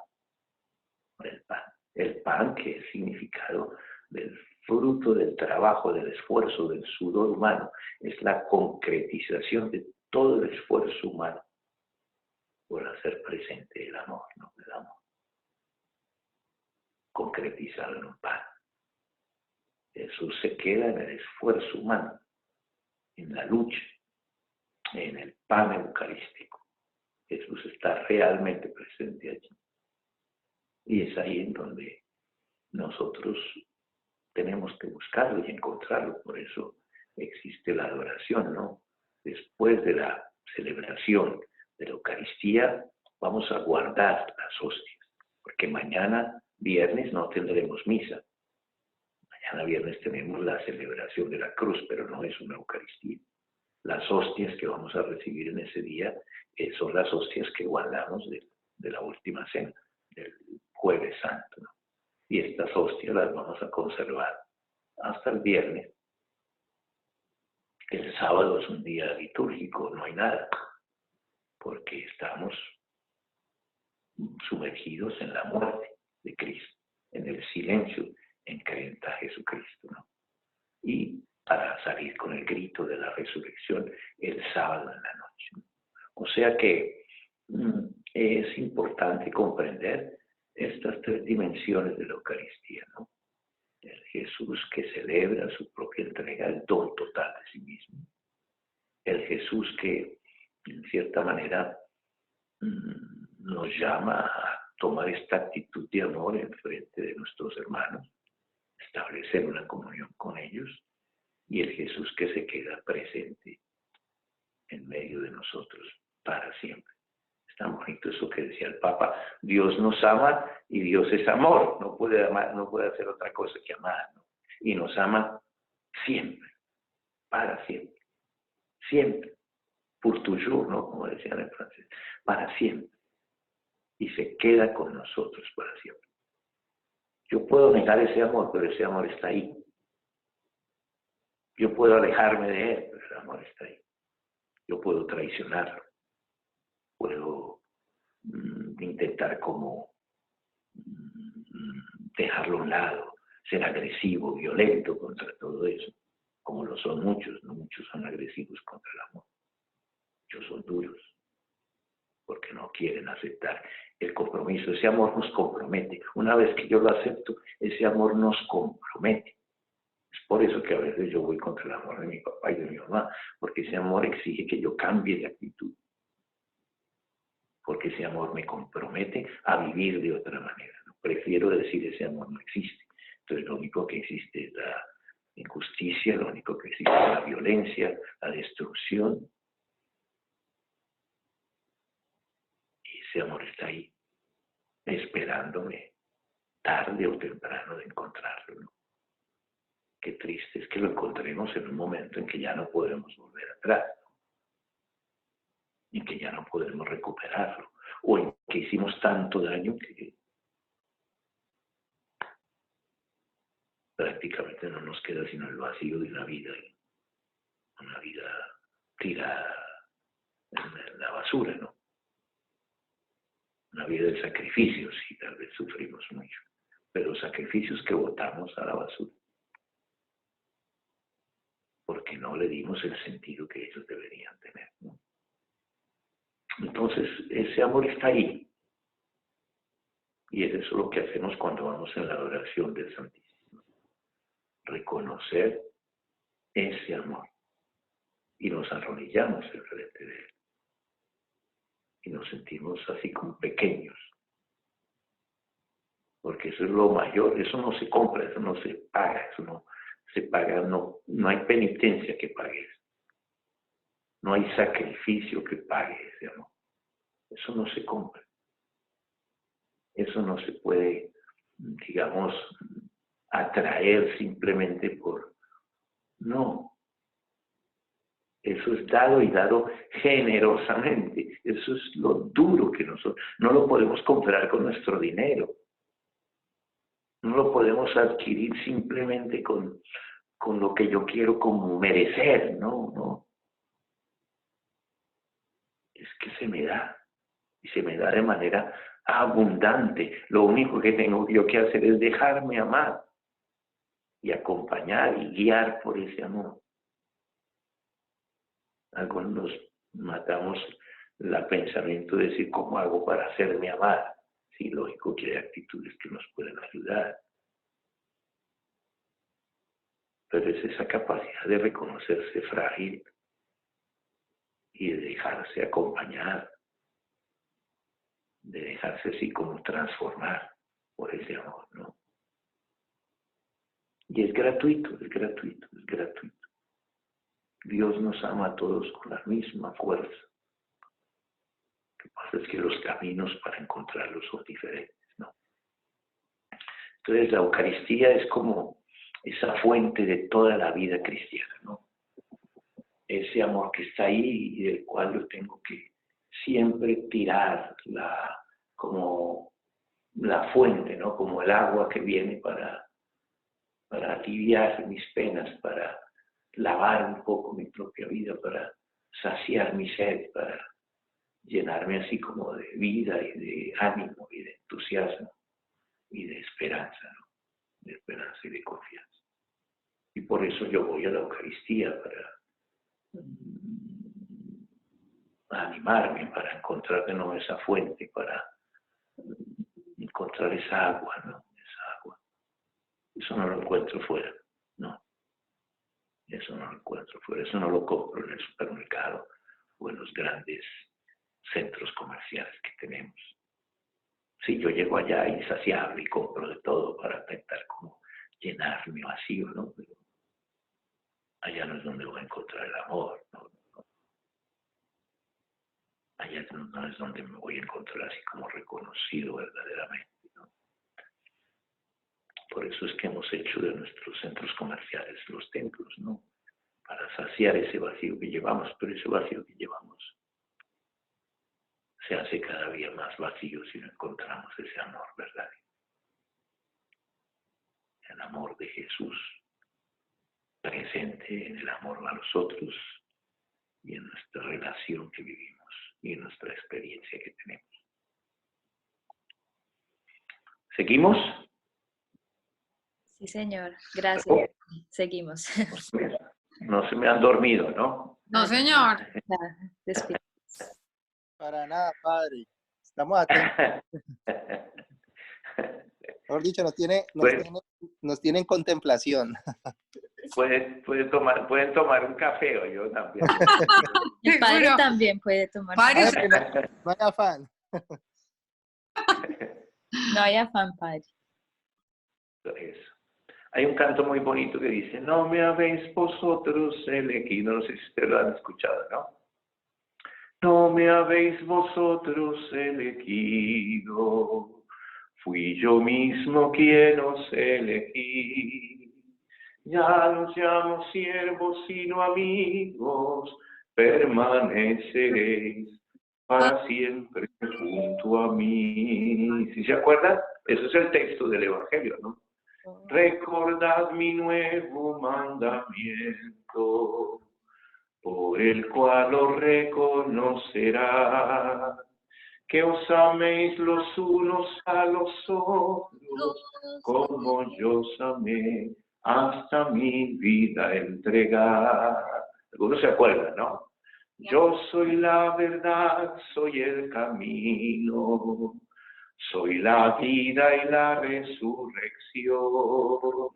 A: El pan que es significado del fruto del trabajo, del esfuerzo, del sudor humano, es la concretización de todo el esfuerzo humano por hacer presente el amor, ¿no? El amor concretizado en un pan. Jesús se queda en el esfuerzo humano, en la lucha, en el pan eucarístico. Jesús está realmente presente allí. Y es ahí en donde nosotros tenemos que buscarlo y encontrarlo. Por eso existe la adoración, ¿no? Después de la celebración de la Eucaristía, vamos a guardar las hostias, porque mañana, viernes, no tendremos misa. Mañana viernes tenemos la celebración de la cruz, pero no es una Eucaristía. Las hostias que vamos a recibir en ese día son las hostias que guardamos de la última cena, del Jueves Santo, ¿no? Y estas hostias las vamos a conservar hasta el viernes. El sábado es un día litúrgico, no hay nada, porque estamos sumergidos en la muerte de Cristo, en el silencio en que entra Jesucristo, ¿no? Y para salir con el grito de la resurrección el sábado en la noche, ¿no? O sea que es importante comprender estas tres dimensiones de la Eucaristía, ¿no? El Jesús que celebra su propia entrega, el don total de sí mismo. El Jesús que, en cierta manera, nos llama a tomar esta actitud de amor en frente de nuestros hermanos, establecer una comunión con ellos, y el Jesús que se queda presente en medio de nosotros para siempre. Está bonito eso que decía el Papa: Dios nos ama y Dios es amor, no puede amar, no puede hacer otra cosa que amar, ¿no? Y nos ama siempre, para siempre, siempre, pour toujours, ¿no? Como decían en francés, para siempre, y se queda con nosotros para siempre. Yo puedo negar ese amor, pero ese amor está ahí. Yo puedo alejarme de él, pero el amor está ahí. Yo puedo traicionarlo, puedo intentar como dejarlo a un lado, ser agresivo, violento contra todo eso, como lo son muchos, no muchos son agresivos contra el amor. Muchos son duros, porque no quieren aceptar el compromiso. Ese amor nos compromete. Una vez que yo lo acepto, ese amor nos compromete. Es por eso que a veces yo voy contra el amor de mi papá y de mi mamá, porque ese amor exige que yo cambie de actitud, porque ese amor me compromete a vivir de otra manera, ¿no? Prefiero decir ese amor no existe. Entonces lo único que existe es la injusticia, lo único que existe es la violencia, la destrucción. Y ese amor está ahí, esperándome tarde o temprano de encontrarlo, ¿no? Qué triste es que lo encontremos en un momento en que ya no podremos volver atrás, ¿no? Y que ya no podremos recuperarlo, o en que hicimos tanto daño que prácticamente no nos queda sino el vacío de una vida tirada en la basura, ¿no? Una vida de sacrificios, y tal vez sufrimos mucho, pero sacrificios que botamos a la basura, porque no le dimos el sentido que ellos deberían tener, ¿no? Entonces, ese amor está ahí, y es eso lo que hacemos cuando vamos en la adoración del Santísimo, reconocer ese amor, y nos arrodillamos enfrente de él, y nos sentimos así como pequeños, porque eso es lo mayor, eso no se compra, eso no se paga, eso no se paga, no hay penitencia que pague eso, no hay sacrificio que pague ese amor, eso no se compra, eso no se puede, digamos, atraer simplemente por, no, eso es dado y dado generosamente, eso es lo duro que nosotros, no lo podemos comprar con nuestro dinero. No lo podemos adquirir simplemente con lo que yo quiero como merecer, no. Es que se me da, y se me da de manera abundante. Lo único que tengo yo que hacer es dejarme amar y acompañar y guiar por ese amor. Algunos matamos el pensamiento de decir, ¿cómo hago para hacerme amar? Sí, lógico que hay actitudes que nos pueden ayudar. Pero es esa capacidad de reconocerse frágil y de dejarse acompañar, de dejarse así como transformar por ese amor, ¿no? Y es gratuito, es gratuito, es gratuito. Dios nos ama a todos con la misma fuerza. Lo que pasa es que los caminos para encontrarlos son diferentes, ¿no? Entonces la Eucaristía es como esa fuente de toda la vida cristiana, ¿no? Ese amor que está ahí y del cual yo tengo que siempre tirar como la fuente, ¿no? Como el agua que viene para aliviar mis penas, para lavar un poco mi propia vida, para saciar mi sed, para llenarme así como de vida y de ánimo y de entusiasmo y de esperanza, ¿no? De esperanza y de confianza. Y por eso yo voy a la Eucaristía para animarme, para encontrar de nuevo esa fuente, para encontrar esa agua, ¿no? Esa agua. Eso no lo encuentro fuera, no. Eso no lo encuentro fuera, eso no lo compro en el supermercado o en los grandes centros comerciales que tenemos. Sí, yo llego allá insaciable y compro de todo para intentar como llenar mi vacío, ¿no? Pero allá no es donde voy a encontrar el amor, ¿no? Allá no es donde me voy a encontrar así como reconocido verdaderamente, ¿no? Por eso es que hemos hecho de nuestros centros comerciales los templos, ¿no? Para saciar ese vacío que llevamos, pero ese vacío que llevamos se hace cada día más vacío si no encontramos ese amor verdadero. El amor de Jesús, presente en el amor a los otros y en nuestra relación que vivimos y en nuestra experiencia que tenemos. ¿Seguimos?
B: Sí, señor. Gracias. Seguimos.
A: No se me han dormido, ¿no?
C: No, señor.
D: Para nada, padre. Estamos atentos. Mejor dicho, nos tiene en contemplación.
A: Pueden tomar un café o yo también.
B: El padre también puede tomar.
C: Padre,
D: No hay afán.
B: No hay afán, padre.
A: Eso. Hay un canto muy bonito que dice, no me habéis vosotros elegido, no sé si ustedes lo han escuchado, ¿no? No me habéis vosotros elegido, fui yo mismo quien os elegí. Ya los llamo siervos sino amigos, permaneceréis para siempre junto junto a mí. ¿Sí se acuerdan? Ese es el texto del Evangelio, ¿no? Recordad mi nuevo mandamiento, por el cual os reconocerá, que os améis los unos a los otros, como yo os amé, hasta mi vida entregar. Algunos se acuerdan, ¿no? Yo soy la verdad, soy el camino, soy la vida y la resurrección.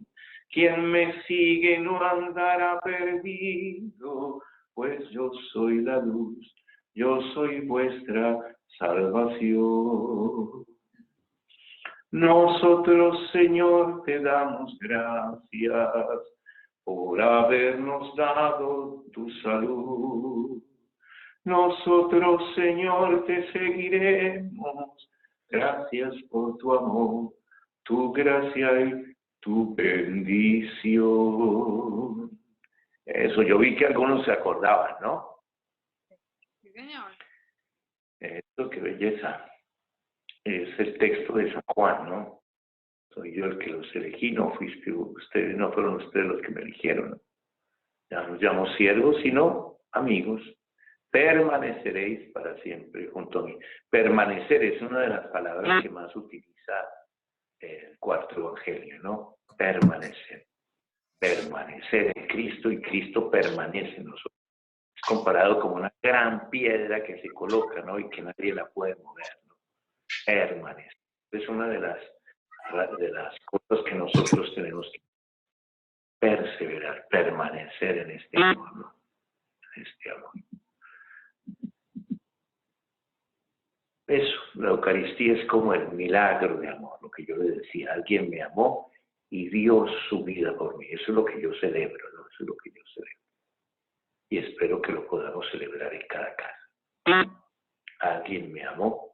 A: Quien me sigue no andará perdido, pues yo soy la luz, yo soy vuestra salvación. Nosotros, Señor, te damos gracias por habernos dado tu salud. Nosotros, Señor, te seguiremos. Gracias por tu amor, tu gracia y tu bendición. Eso, yo vi que algunos se acordaban, ¿no?
C: Sí, señor.
A: Esto, qué belleza. Es el texto de San Juan, ¿no? Soy yo el que los elegí, no fuiste ustedes, no fueron ustedes los que me eligieron, ¿no? Ya nos llamo siervos, sino amigos. Permaneceréis para siempre junto a mí. Permanecer es una de las palabras que más utiliza el cuarto evangelio, ¿no? Permanecer. Permanecer en Cristo y Cristo permanece en nosotros. Es comparado como una gran piedra que se coloca, ¿no? Y que nadie la puede mover, ¿no? Permanecer. Es una de las cosas que nosotros tenemos que perseverar, permanecer en este amor, ¿no? En este amor. Eso, la Eucaristía es como el milagro de amor, lo que yo le decía, alguien me amó y dio su vida por mí. Eso es lo que yo celebro, ¿no? Eso es lo que yo celebro. Y espero que lo podamos celebrar en cada casa. Alguien me amó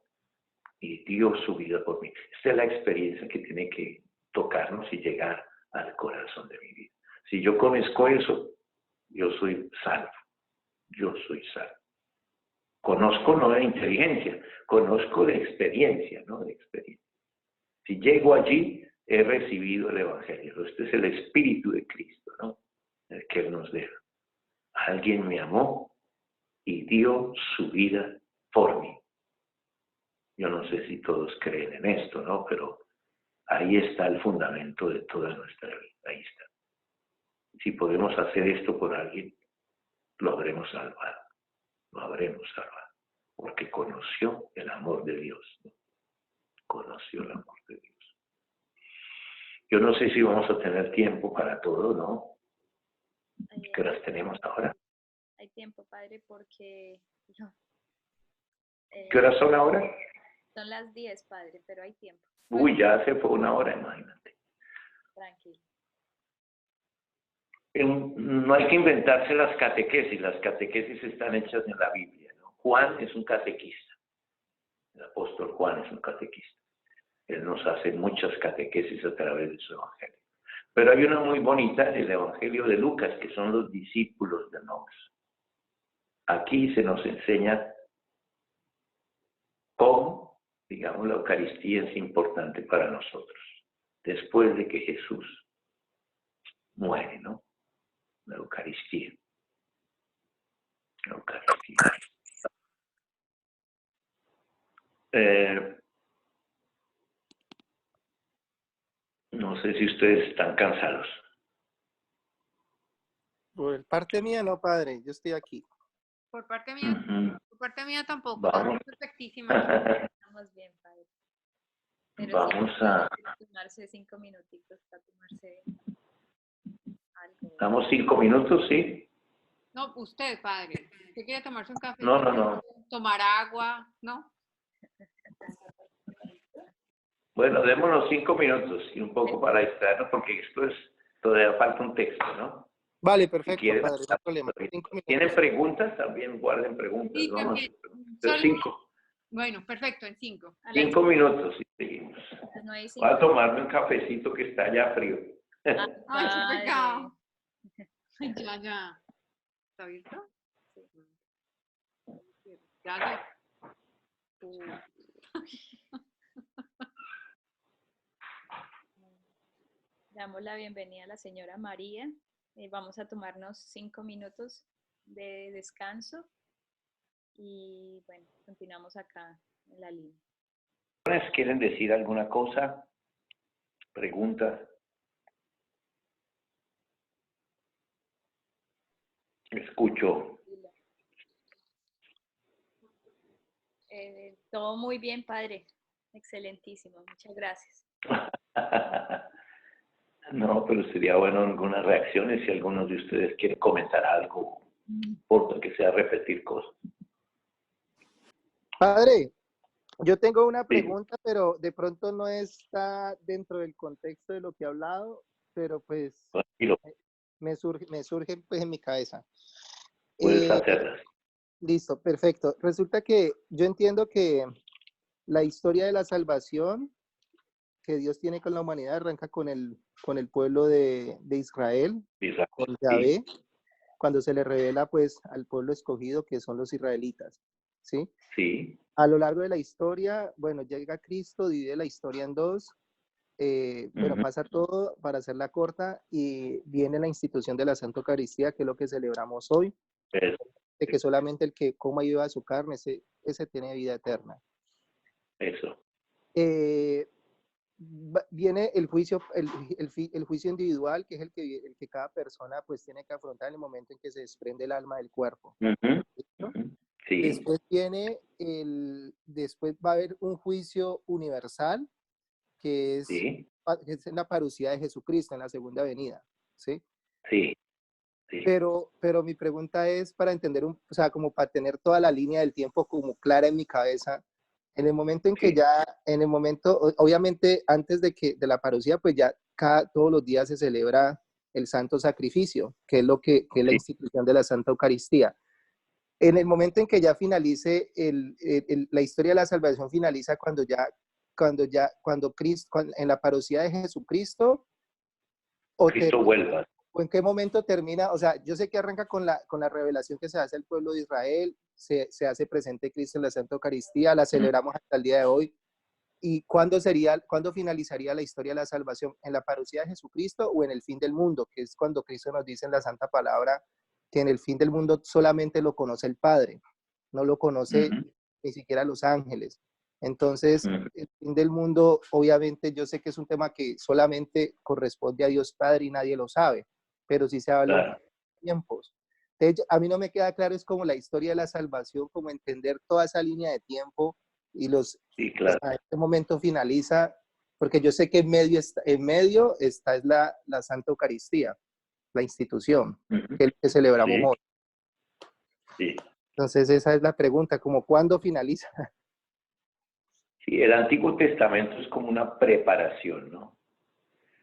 A: y dio su vida por mí. Esta es la experiencia que tiene que tocarnos y llegar al corazón de mi vida. Si yo conozco eso, yo soy salvo. Yo soy salvo. Conozco no de inteligencia, conozco de experiencia, ¿no? De experiencia. Si llego allí, he recibido el Evangelio. Este es el Espíritu de Cristo, ¿no? El que Él nos deja. Alguien me amó y dio su vida por mí. Yo no sé si todos creen en esto, ¿no? Pero ahí está el fundamento de toda nuestra vida. Ahí está. Si podemos hacer esto por alguien, lo habremos salvado. Lo habremos salvado. Porque conoció el amor de Dios, ¿no? Conoció el amor de Dios. Yo no sé si vamos a tener tiempo para todo, ¿no? ¿Qué horas tenemos ahora?
B: Hay tiempo, padre, porque
A: ¿Qué horas son ahora?
B: son las 10, padre, pero hay tiempo.
A: Uy, ya se fue una hora, imagínate.
B: Tranquilo.
A: No hay que inventarse las catequesis están hechas en la Biblia, ¿no? Juan es un catequista, el apóstol Juan es un catequista. Él nos hace muchas catequesis a través de su evangelio. Pero hay una muy bonita, el evangelio de Lucas, que son los discípulos de Nos. Aquí se nos enseña cómo, digamos, la Eucaristía es importante para nosotros, después de que Jesús muere, ¿no? La Eucaristía. La Eucaristía. No sé si ustedes están cansados.
D: Por parte mía, no, padre, yo estoy aquí.
C: Por parte mía, por parte mía tampoco.
A: Vamos.
C: Perfectísima.
B: Estamos bien, padre. Pero
A: Vamos
B: sí,
A: a...
B: tomarse 5 minutitos para tomarse algo.
A: Damos 5 minutos, ¿sí?
C: No, usted, padre. ¿Usted quiere tomarse un café?
A: No.
C: Tomar agua, ¿no?
A: Bueno, démonos 5 minutos y un poco para distraernos porque esto es, todavía falta un texto, ¿no?
D: Vale, perfecto,
A: quieren,
D: padre, no hay problema. 5 minutos.
A: ¿Tienen preguntas? También guarden preguntas.
C: Sí,
A: Vamos.
C: también.
A: Pero 5.
C: Bueno, perfecto, en 5.
A: 5 minutos y seguimos.
B: No hay
A: Voy a tomarme un cafecito que está ya frío.
C: Ay, qué
B: Padre.
C: pecado. Ay, ya. ¿Está abierto?
B: Sí.
C: Ya.
B: Damos la bienvenida a la señora María. Vamos a tomarnos 5 minutos de descanso y bueno, continuamos acá en la línea.
A: ¿Quieren decir alguna cosa? ¿Preguntas? Escucho.
B: Todo muy bien, padre. Excelentísimo. Muchas gracias.
A: No, pero sería bueno algunas reacciones si algunos de ustedes quieren comentar algo, no importa que sea repetir cosas.
D: Padre, yo tengo una pregunta, pero de pronto no está dentro del contexto de lo que he hablado, pero pues
A: Tranquilo,
D: me surge pues en mi cabeza.
A: puedes hacerlas.
D: Listo, perfecto. Resulta que yo entiendo que la historia de la salvación que Dios tiene con la humanidad arranca con el pueblo de Israel, con Yahvé, cuando se le revela pues al pueblo escogido que son los israelitas, ¿sí?
A: Sí.
D: A lo largo de la historia, bueno, llega Cristo, divide la historia en dos, bueno, pasa todo para hacerla corta y viene la institución de la Santa Eucaristía, que es lo que celebramos hoy, de que solamente el que coma y beba su carne, ese tiene vida eterna.
A: Eso.
D: Viene el juicio, el juicio individual, que es el que cada persona pues tiene que afrontar en el momento en que se desprende el alma del cuerpo.
A: Sí.
D: Después después va a haber un juicio universal, que es,
A: Sí.
D: es la parucía de Jesucristo en la segunda venida, ¿sí?
A: Sí. Sí.
D: Pero mi pregunta es para entender, o sea, como para tener toda la línea del tiempo como clara en mi cabeza. En el momento en que obviamente antes de la parucía, pues ya todos los días se celebra el Santo Sacrificio, que es es la institución de la Santa Eucaristía. En el momento en que ya finalice la historia de la salvación finaliza cuando Cristo, en la parucía de Jesucristo,
A: Cristo vuelva.
D: ¿o en qué momento termina? O sea, yo sé que arranca con la revelación que se hace al pueblo de Israel, se hace presente Cristo en la Santa Eucaristía, la celebramos hasta el día de hoy. ¿Y cuándo finalizaría la historia de la salvación? ¿En la parucía de Jesucristo o en el fin del mundo? Que es cuando Cristo nos dice en la Santa Palabra que en el fin del mundo solamente lo conoce el Padre, no lo conoce ni siquiera los ángeles. Entonces, el fin del mundo, obviamente, yo sé que es un tema que solamente corresponde a Dios Padre y nadie lo sabe, pero sí se habla de tiempos. Entonces, a mí no me queda claro, es como la historia de la salvación, como entender toda esa línea de tiempo y a este momento finaliza, porque yo sé que en medio está es la Santa Eucaristía, la institución que celebramos hoy.
A: Sí.
D: Entonces esa es la pregunta, como ¿cuándo finaliza?
A: Sí, el Antiguo Testamento es como una preparación, ¿no?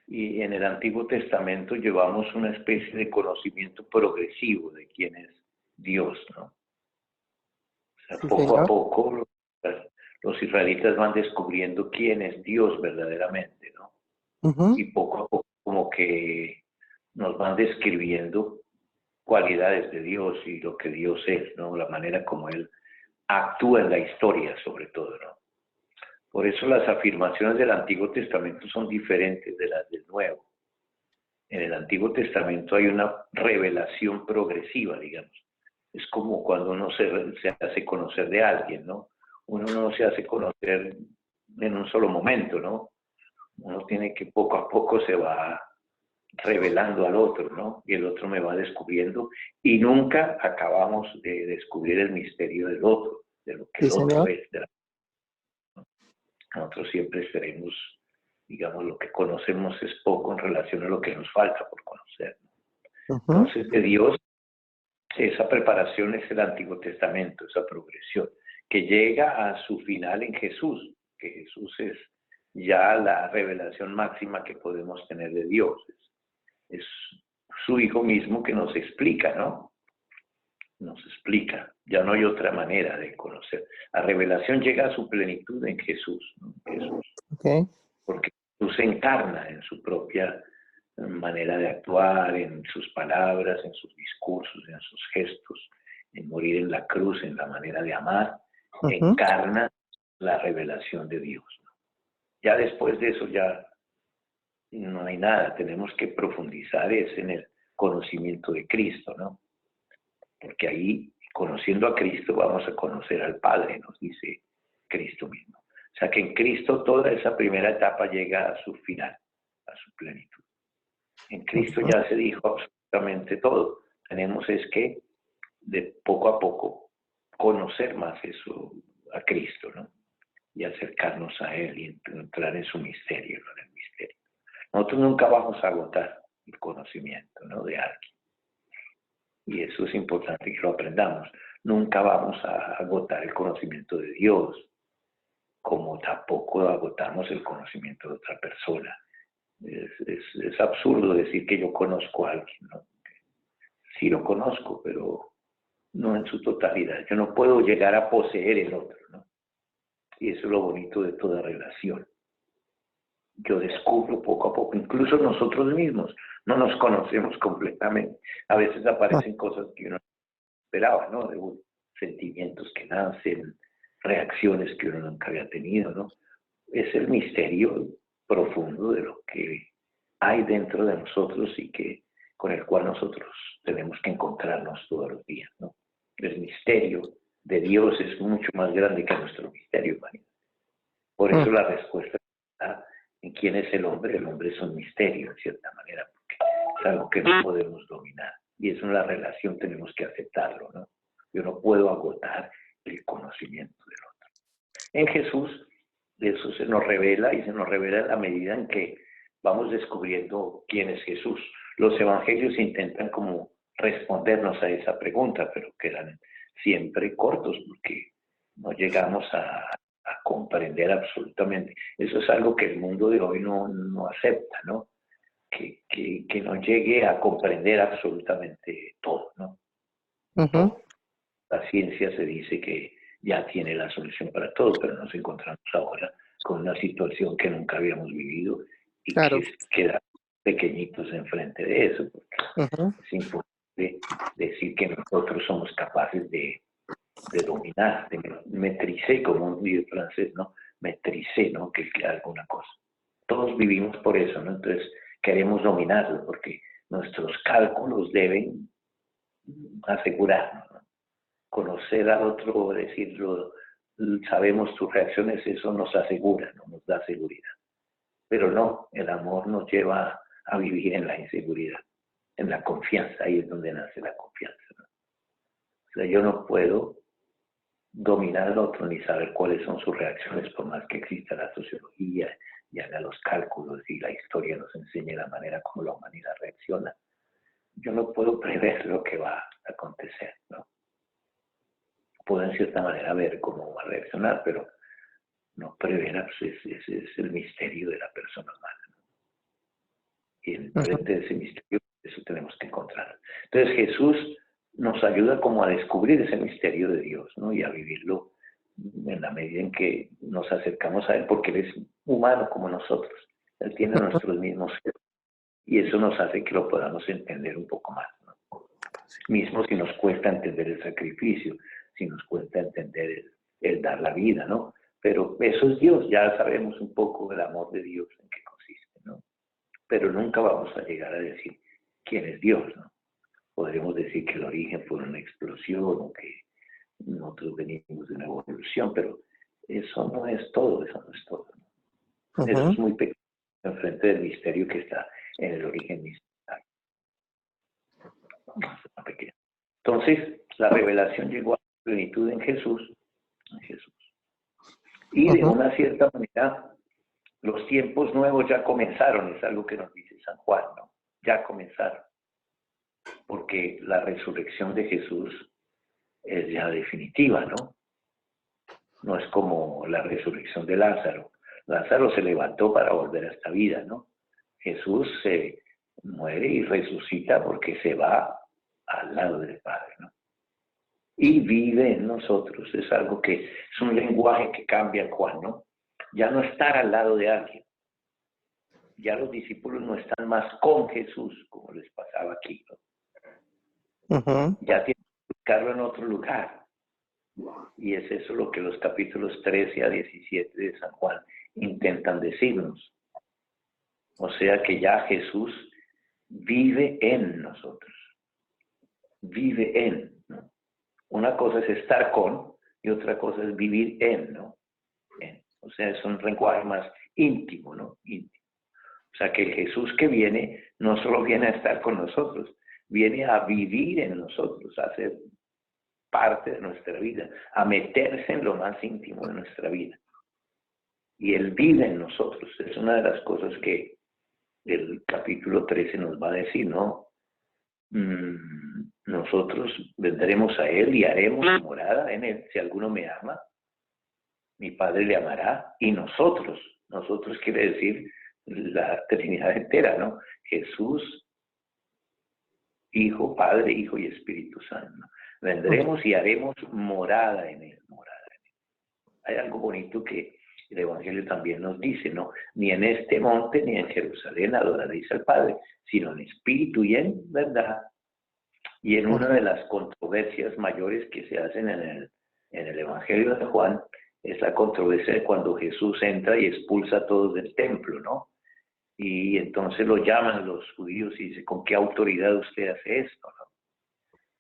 A: Y en el Antiguo Testamento llevamos una especie de conocimiento progresivo de quién es Dios, ¿no? O sea,
D: Sí,
A: poco
D: señor.
A: a poco los israelitas van descubriendo quién es Dios verdaderamente, ¿no? Y poco a poco como que nos van describiendo cualidades de Dios y lo que Dios es, ¿no? La manera como Él actúa en la historia, sobre todo, ¿no? Por eso las afirmaciones del Antiguo Testamento son diferentes de las del Nuevo. En el Antiguo Testamento hay una revelación progresiva, digamos. Es como cuando uno se hace conocer de alguien, ¿no? Uno no se hace conocer en un solo momento, ¿no? Uno tiene que poco a poco se va revelando al otro, ¿no? Y el otro me va descubriendo y nunca acabamos de descubrir el misterio del otro, de lo que el otro es. Nosotros siempre esperemos, digamos, lo que conocemos es poco en relación a lo que nos falta por conocer. Entonces, de Dios, esa preparación es el Antiguo Testamento, esa progresión, que llega a su final en Jesús, que Jesús es ya la revelación máxima que podemos tener de Dios. Es su Hijo mismo que nos explica, ¿no? Nos explica. Ya no hay otra manera de conocer. La revelación llega a su plenitud en Jesús, ¿no? Jesús.
D: Okay.
A: Porque Jesús se encarna en su propia manera de actuar, en sus palabras, en sus discursos, en sus gestos, en morir en la cruz, en la manera de amar, encarna la revelación de Dios, ¿no? Ya después de eso ya no hay nada. Tenemos que profundizar es en el conocimiento de Cristo, ¿no? Porque ahí, conociendo a Cristo, vamos a conocer al Padre, nos dice Cristo mismo. O sea que en Cristo toda esa primera etapa llega a su final, a su plenitud. En Cristo ya se dijo absolutamente todo. Tenemos es que, de poco a poco, conocer más eso a Cristo, ¿no? Y acercarnos a Él y entrar en su misterio, ¿no? En el misterio. Nosotros nunca vamos a agotar el conocimiento, ¿no? De alguien. Y eso es importante que lo aprendamos. Nunca vamos a agotar el conocimiento de Dios, como tampoco agotamos el conocimiento de otra persona. Es absurdo decir que yo conozco a alguien, ¿no? Sí lo conozco, pero no en su totalidad. Yo no puedo llegar a poseer el otro, ¿no? Y eso es lo bonito de toda relación. Yo descubro poco a poco, incluso nosotros mismos no nos conocemos completamente. A veces aparecen cosas que uno no esperaba, ¿no? De sentimientos que nacen, reacciones que uno nunca había tenido, ¿no? Es el misterio profundo de lo que hay dentro de nosotros y que con el cual nosotros tenemos que encontrarnos todos los días, ¿no? El misterio de Dios es mucho más grande que nuestro misterio humano. Por eso la respuesta está en quién es el hombre. El hombre es un misterio, en cierta manera, porque es algo que no podemos dominar. Y eso en la relación tenemos que aceptarlo, ¿no? Yo no puedo agotar el conocimiento del otro. En Jesús, eso se nos revela y se nos revela en la medida en que vamos descubriendo quién es Jesús. Los evangelios intentan como respondernos a esa pregunta, pero quedan siempre cortos porque no llegamos a comprender absolutamente. Eso es algo que el mundo de hoy no acepta, ¿no? Que no llegue a comprender absolutamente todo, ¿no? La ciencia se dice que ya tiene la solución para todo, pero nos encontramos ahora con una situación que nunca habíamos vivido y que queda pequeñitos enfrente de eso, porque es imposible decir que nosotros somos capaces de dominar, de maîtriser, como dice el francés, ¿no? Maîtriser, ¿no? Que alguna cosa. Todos vivimos por eso, ¿no? Entonces queremos dominarlo porque nuestros cálculos deben asegurarnos, ¿no? Conocer al otro, decirlo, sabemos sus reacciones, eso nos asegura, ¿no? Nos da seguridad. Pero no, el amor nos lleva a vivir en la inseguridad, en la confianza, ahí es donde nace la confianza, ¿no? O sea, yo no puedo dominar al otro ni saber cuáles son sus reacciones, por más que exista la sociología y haga los cálculos y la historia nos enseñe la manera como la humanidad reacciona. Yo no puedo prever lo que va a acontecer, ¿no? Puedo en cierta manera ver cómo va a reaccionar, pero no prever, pues ese es el misterio de la persona humana, ¿no? Y frente de ese misterio, eso tenemos que encontrar. Entonces Jesús nos ayuda como a descubrir ese misterio de Dios, ¿no? Y a vivirlo en la medida en que nos acercamos a Él, porque Él es humano como nosotros. Él tiene nuestros mismos seres. Y eso nos hace que lo podamos entender un poco más, ¿no? Mismo si nos cuesta entender el sacrificio, si nos cuesta entender el dar la vida, ¿no? Pero eso es Dios, ya sabemos un poco el amor de Dios en qué consiste, ¿no? Pero nunca vamos a llegar a decir quién es Dios, ¿no? Podríamos decir que el origen fue una explosión o que nosotros venimos de una evolución, pero eso no es todo, eso no es todo, ¿no? Eso es muy pequeño en frente del misterio que está en el origen misterio. Entonces, la revelación llegó a la plenitud en Jesús. Y de una cierta manera, los tiempos nuevos ya comenzaron, es algo que nos dice San Juan, ¿no? Ya comenzaron. Porque la resurrección de Jesús es ya definitiva, ¿no? No es como la resurrección de Lázaro. Lázaro se levantó para volver a esta vida, ¿no? Jesús se muere y resucita porque se va al lado del Padre, ¿no? Y vive en nosotros. Es algo que es un lenguaje que cambia Juan, ¿no? Ya no estar al lado de alguien. Ya los discípulos no están más con Jesús, como les pasaba aquí, ¿no? Ya tienen que buscarlo en otro lugar. Y es eso lo que los capítulos 13 a 17 de San Juan intentan decirnos. O sea que ya Jesús vive en nosotros. Vive en, ¿no? Una cosa es estar con y otra cosa es vivir en, ¿no? En. O sea, es un lenguaje más íntimo, ¿no? Íntimo. O sea, que el Jesús que viene no solo viene a estar con nosotros, viene a vivir en nosotros, a ser parte de nuestra vida, a meterse en lo más íntimo de nuestra vida. Y Él vive en nosotros. Es una de las cosas que el capítulo 13 nos va a decir, ¿no? Nosotros vendremos a Él y haremos morada en Él. Si alguno me ama, mi Padre le amará. Y nosotros quiere decir la Trinidad entera, ¿no? Jesús, Hijo, Padre, Hijo y Espíritu Santo, ¿no? Vendremos y haremos morada en Él, morada en Él. Hay algo bonito que el Evangelio también nos dice, ¿no? Ni en este monte ni en Jerusalén adoraréis al Padre, sino en espíritu y en verdad. Y en una de las controversias mayores que se hacen en el Evangelio de Juan, es la controversia de cuando Jesús entra y expulsa a todos del templo, ¿no? Y entonces lo llaman los judíos y dice, ¿con qué autoridad usted hace esto, no?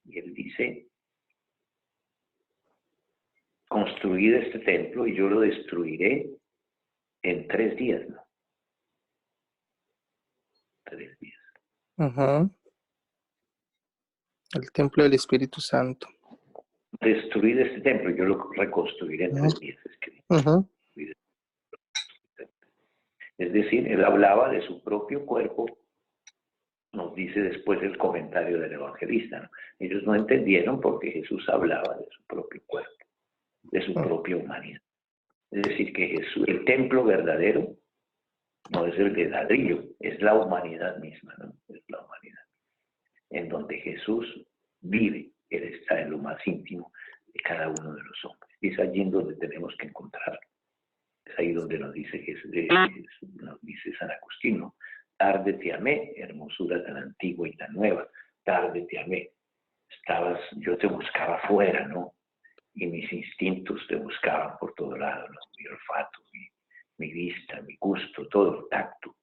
A: Y él dice, construid este templo y yo lo destruiré en 3 días, ¿no? 3 días.
D: El templo del Espíritu Santo.
A: Destruir este templo, yo lo reconstruiré en 3 días. Es decir, él hablaba de su propio cuerpo, nos dice después el comentario del evangelista, ¿no? Ellos no entendieron porque Jesús hablaba de su propio cuerpo, de su propia humanidad. Es decir, que Jesús, el templo verdadero, no es el de ladrillo, es la humanidad misma, ¿no? Es la humanidad. En donde Jesús vive, Él está en lo más íntimo de cada uno de los hombres. Y es allí en donde tenemos que encontrarlo. Es ahí donde nos dice nos dice San Agustín, tarde te amé, hermosura tan antigua y tan nueva, tarde te amé. Yo te buscaba afuera, ¿no? Y mis instintos te buscaban por todo lado, ¿no? Mi olfato, mi vista, mi gusto, todo el tacto.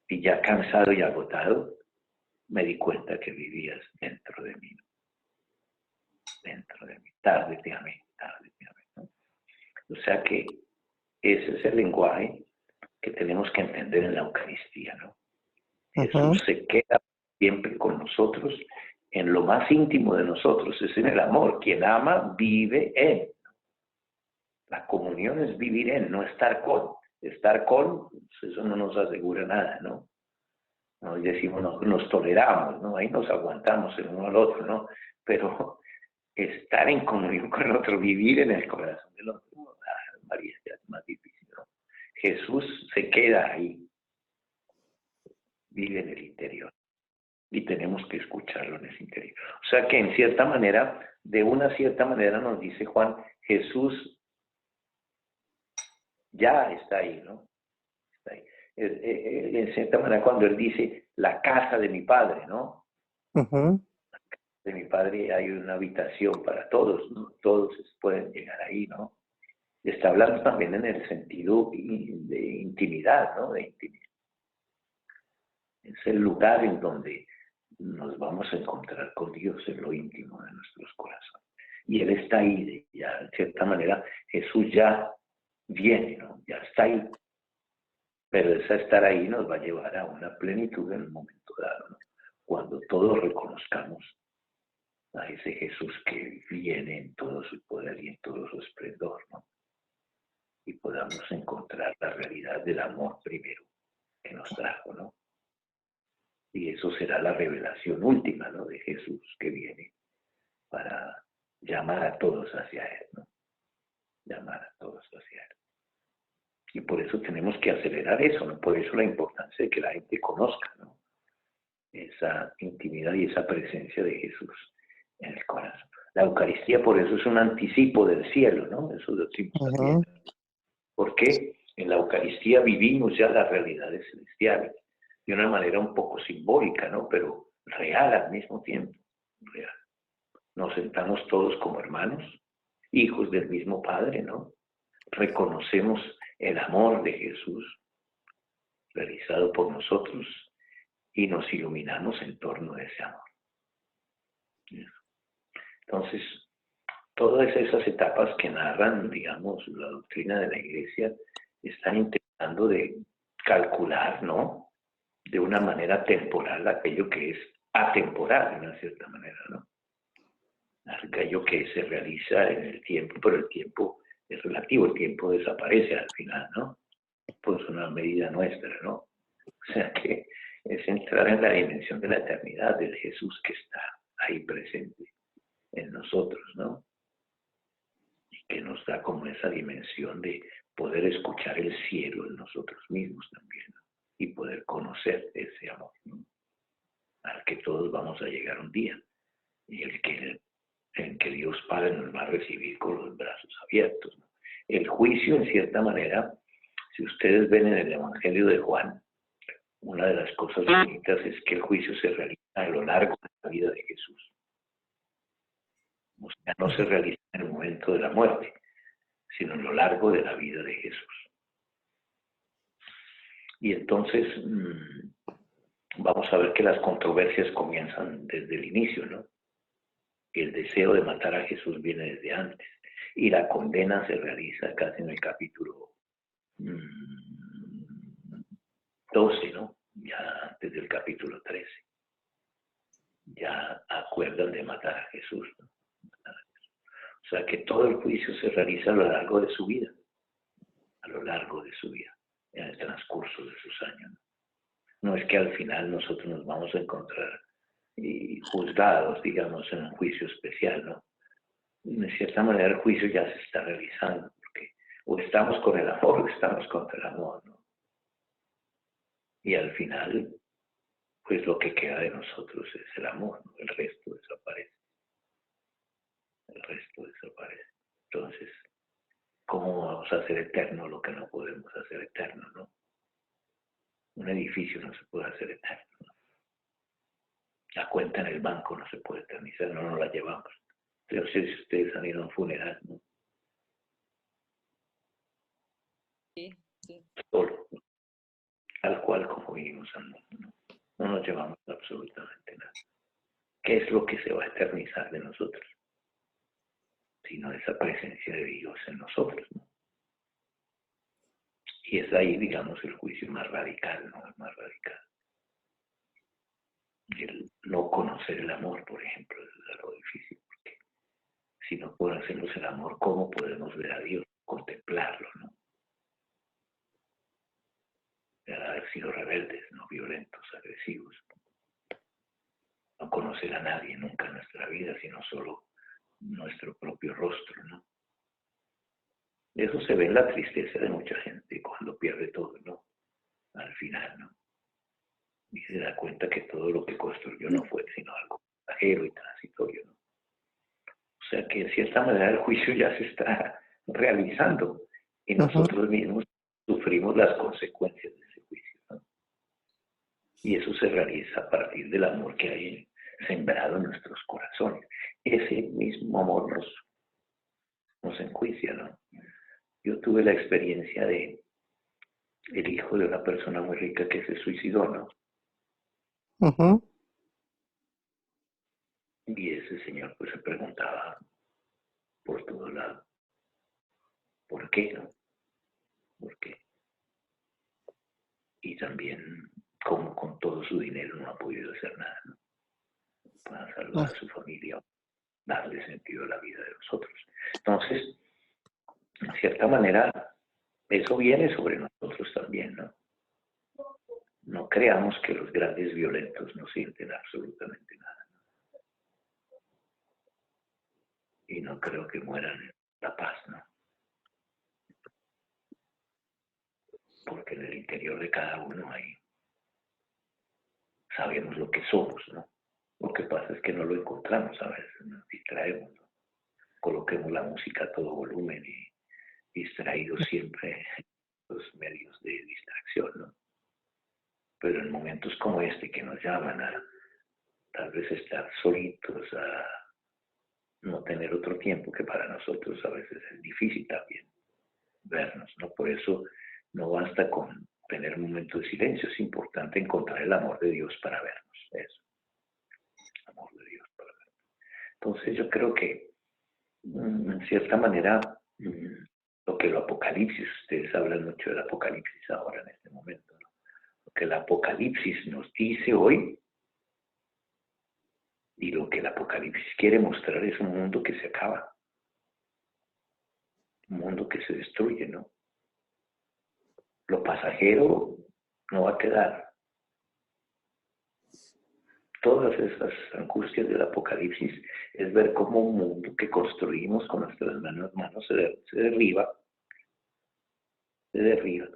A: Y ya cansado y agotado, me di cuenta que vivías dentro de mí. Dentro de mí. Tarde te amé, ¿no? O sea que ese es el lenguaje que tenemos que entender en la Eucaristía, ¿no? Jesús se queda siempre con nosotros en lo más íntimo de nosotros, es en el amor. Quien ama vive en. La comunión es vivir en, no estar con. Estar con, pues eso no nos asegura nada, ¿no? Nos decimos, nos toleramos, ¿no? Ahí nos aguantamos el uno al otro, ¿no? Pero estar en comunión con el otro, vivir en el corazón del otro, María, ya es más difícil, ¿no? Jesús se queda ahí, vive en el interior. Y tenemos que escucharlo en ese interior. O sea que en cierta manera, de una cierta manera nos dice Juan, Jesús ya está ahí, ¿no? Está ahí. En cierta manera cuando él dice, la casa de mi Padre, ¿no? De mi Padre hay una habitación para todos, ¿no? Todos pueden llegar ahí, ¿no? Está hablando también en el sentido de intimidad, ¿no? De intimidad. Es el lugar en donde nos vamos a encontrar con Dios en lo íntimo de nuestros corazones. Y Él está ahí, ya, de cierta manera, Jesús ya viene, ¿no? Ya está ahí. Pero ese estar ahí nos va a llevar a una plenitud en un momento dado, ¿no? Cuando todos reconozcamos a ese Jesús que viene en todo su poder y en todo su esplendor, ¿no? Y podamos encontrar la realidad del amor primero que nos trajo, ¿no? Y eso será la revelación última, ¿no? De Jesús que viene para llamar a todos hacia Él, ¿no? Llamar a todos hacia Él. Y por eso tenemos que acelerar eso, ¿no? Por eso la importancia de que la gente conozca, ¿no? Esa intimidad y esa presencia de Jesús en el corazón. La Eucaristía por eso es un anticipo del cielo, ¿no? Eso lo decimos también. Porque en la Eucaristía vivimos ya las realidades celestiales de una manera un poco simbólica, ¿no? Pero real al mismo tiempo, real. Nos sentamos todos como hermanos, hijos del mismo Padre, ¿no? Reconocemos el amor de Jesús realizado por nosotros y nos iluminamos en torno a ese amor. Entonces, todas esas etapas que narran, digamos, la doctrina de la Iglesia, están intentando de calcular, ¿no?, de una manera temporal aquello que es atemporal, de una cierta manera, ¿no? Aquello que se realiza en el tiempo, pero el tiempo es relativo, el tiempo desaparece al final, ¿no? Pues una medida nuestra, ¿no? O sea que es entrar en la dimensión de la eternidad, del Jesús que está ahí presente en nosotros, ¿no? Y que nos da como esa dimensión de poder escuchar el cielo en nosotros mismos también, ¿no? Y poder conocer ese amor, ¿no?, al que todos vamos a llegar un día, y en que Dios Padre nos va a recibir con los brazos abiertos, ¿no? El juicio, en cierta manera, si ustedes ven en el Evangelio de Juan, una de las cosas bonitas es que el juicio se realiza a lo largo de la vida de Jesús. O sea, no se realiza en el momento de la muerte, sino a lo largo de la vida de Jesús. Y entonces vamos a ver que las controversias comienzan desde el inicio, ¿no? El deseo de matar a Jesús viene desde antes. Y la condena se realiza casi en el capítulo 12, ¿no? Ya antes del capítulo 13. Ya acuerdan de matar a Jesús, ¿no? O sea que todo el juicio se realiza a lo largo de su vida. A lo largo de su vida. En el transcurso de sus años, ¿no? No es que al final nosotros nos vamos a encontrar juzgados, digamos, en un juicio especial, ¿no? De cierta manera el juicio ya se está realizando, porque o estamos con el amor o estamos contra el amor, ¿no? Y al final, pues lo que queda de nosotros es el amor, ¿no? El resto desaparece. El resto desaparece. Entonces, ¿cómo vamos a hacer eterno lo que no podemos hacer eterno, no? Un edificio no se puede hacer eterno, ¿no? La cuenta en el banco no se puede eternizar, no nos la llevamos. Yo sé si ustedes han ido a un funeral, ¿no?
C: Sí, sí.
A: Solo, tal cual como vinimos al mundo, ¿no? No nos llevamos absolutamente nada. ¿Qué es lo que se va a eternizar de nosotros? Sino esa presencia de Dios en nosotros, ¿no? Y es ahí, digamos, el juicio más radical, ¿no? El más radical. El no conocer el amor, por ejemplo, es algo difícil, porque si no conocemos el amor, ¿cómo podemos ver a Dios? Contemplarlo, ¿no? De haber sido rebeldes, no violentos, agresivos. No conocer a nadie nunca en nuestra vida, sino solo nuestro propio rostro, ¿no? Eso se ve en la tristeza de mucha gente cuando pierde todo, ¿no? Al final, ¿no? Y se da cuenta que todo lo que construyó no fue sino algo pasajero y transitorio, ¿no? O sea que en cierta manera el juicio ya se está realizando y nosotros mismos sufrimos las consecuencias de ese juicio, ¿no? Y eso se realiza a partir del amor que hay sembrado en nuestros corazones. Ese mismo amor nos enjuicia, ¿no? Yo tuve la experiencia de el hijo de una persona muy rica que se suicidó, ¿no? Y ese señor pues se preguntaba por todo lado, ¿por qué, no? ¿Por qué? Y también cómo con todo su dinero no ha podido hacer nada, ¿no? Para salvar a su familia, darle sentido a la vida de los otros. Entonces, en cierta manera, eso viene sobre nosotros también, ¿no? No creamos que los grandes violentos no sienten absolutamente nada, ¿no? Y no creo que mueran en la paz, ¿no? Porque en el interior de cada uno sabemos lo que somos, ¿no? Lo que pasa es que no lo encontramos a veces, nos distraemos, ¿no? Coloquemos la música a todo volumen y distraídos siempre los medios de distracción, ¿no? Pero en momentos como este que nos llaman a tal vez estar solitos, a no tener otro tiempo, que para nosotros a veces es difícil también vernos, ¿no? Por eso no basta con tener un momento de silencio. Es importante encontrar el amor de Dios para vernos. Eso. Amor de Dios para vernos. Entonces yo creo que, en cierta manera, lo que el Apocalipsis, ustedes hablan mucho del Apocalipsis ahora en este momento, ¿no? Lo que el Apocalipsis nos dice hoy y lo que el Apocalipsis quiere mostrar es un mundo que se acaba, un mundo que se destruye, ¿no? Lo pasajero no va a quedar. Todas esas angustias del Apocalipsis es ver cómo un mundo que construimos con nuestras manos se derriba. Se derriba.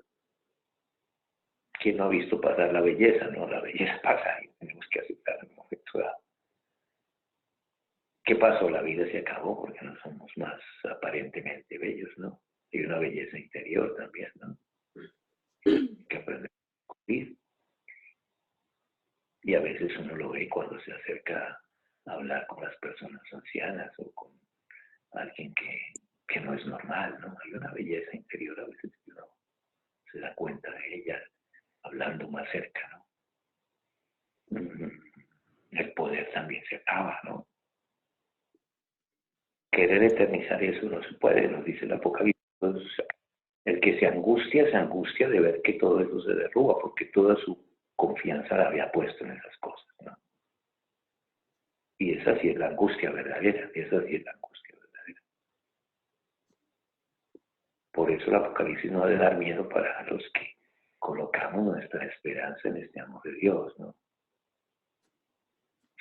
A: ¿Quién no ha visto pasar la belleza? No, la belleza pasa y tenemos que aceptar en un momento dado. ¿Qué pasó? La vida se acabó porque no somos más aparentemente bellos, ¿no? Hay una belleza interior también, ¿no? Que aprender a vivir. Y a veces uno lo ve cuando se acerca a hablar con las personas ancianas o con alguien que no es normal, ¿no? Hay una belleza interior a veces que uno se da cuenta de ella hablando más cerca, ¿no? El poder también se acaba, ¿no? Querer eternizar eso no se puede, nos dice el Apocalipsis. El que se angustia de ver que todo eso se derrumba, porque toda su confianza la había puesto en esas cosas, ¿no? Y esa sí es la angustia verdadera, esa sí es la angustia verdadera. Por eso el Apocalipsis no debe dar miedo para los que colocamos nuestra esperanza en este amor de Dios, ¿no?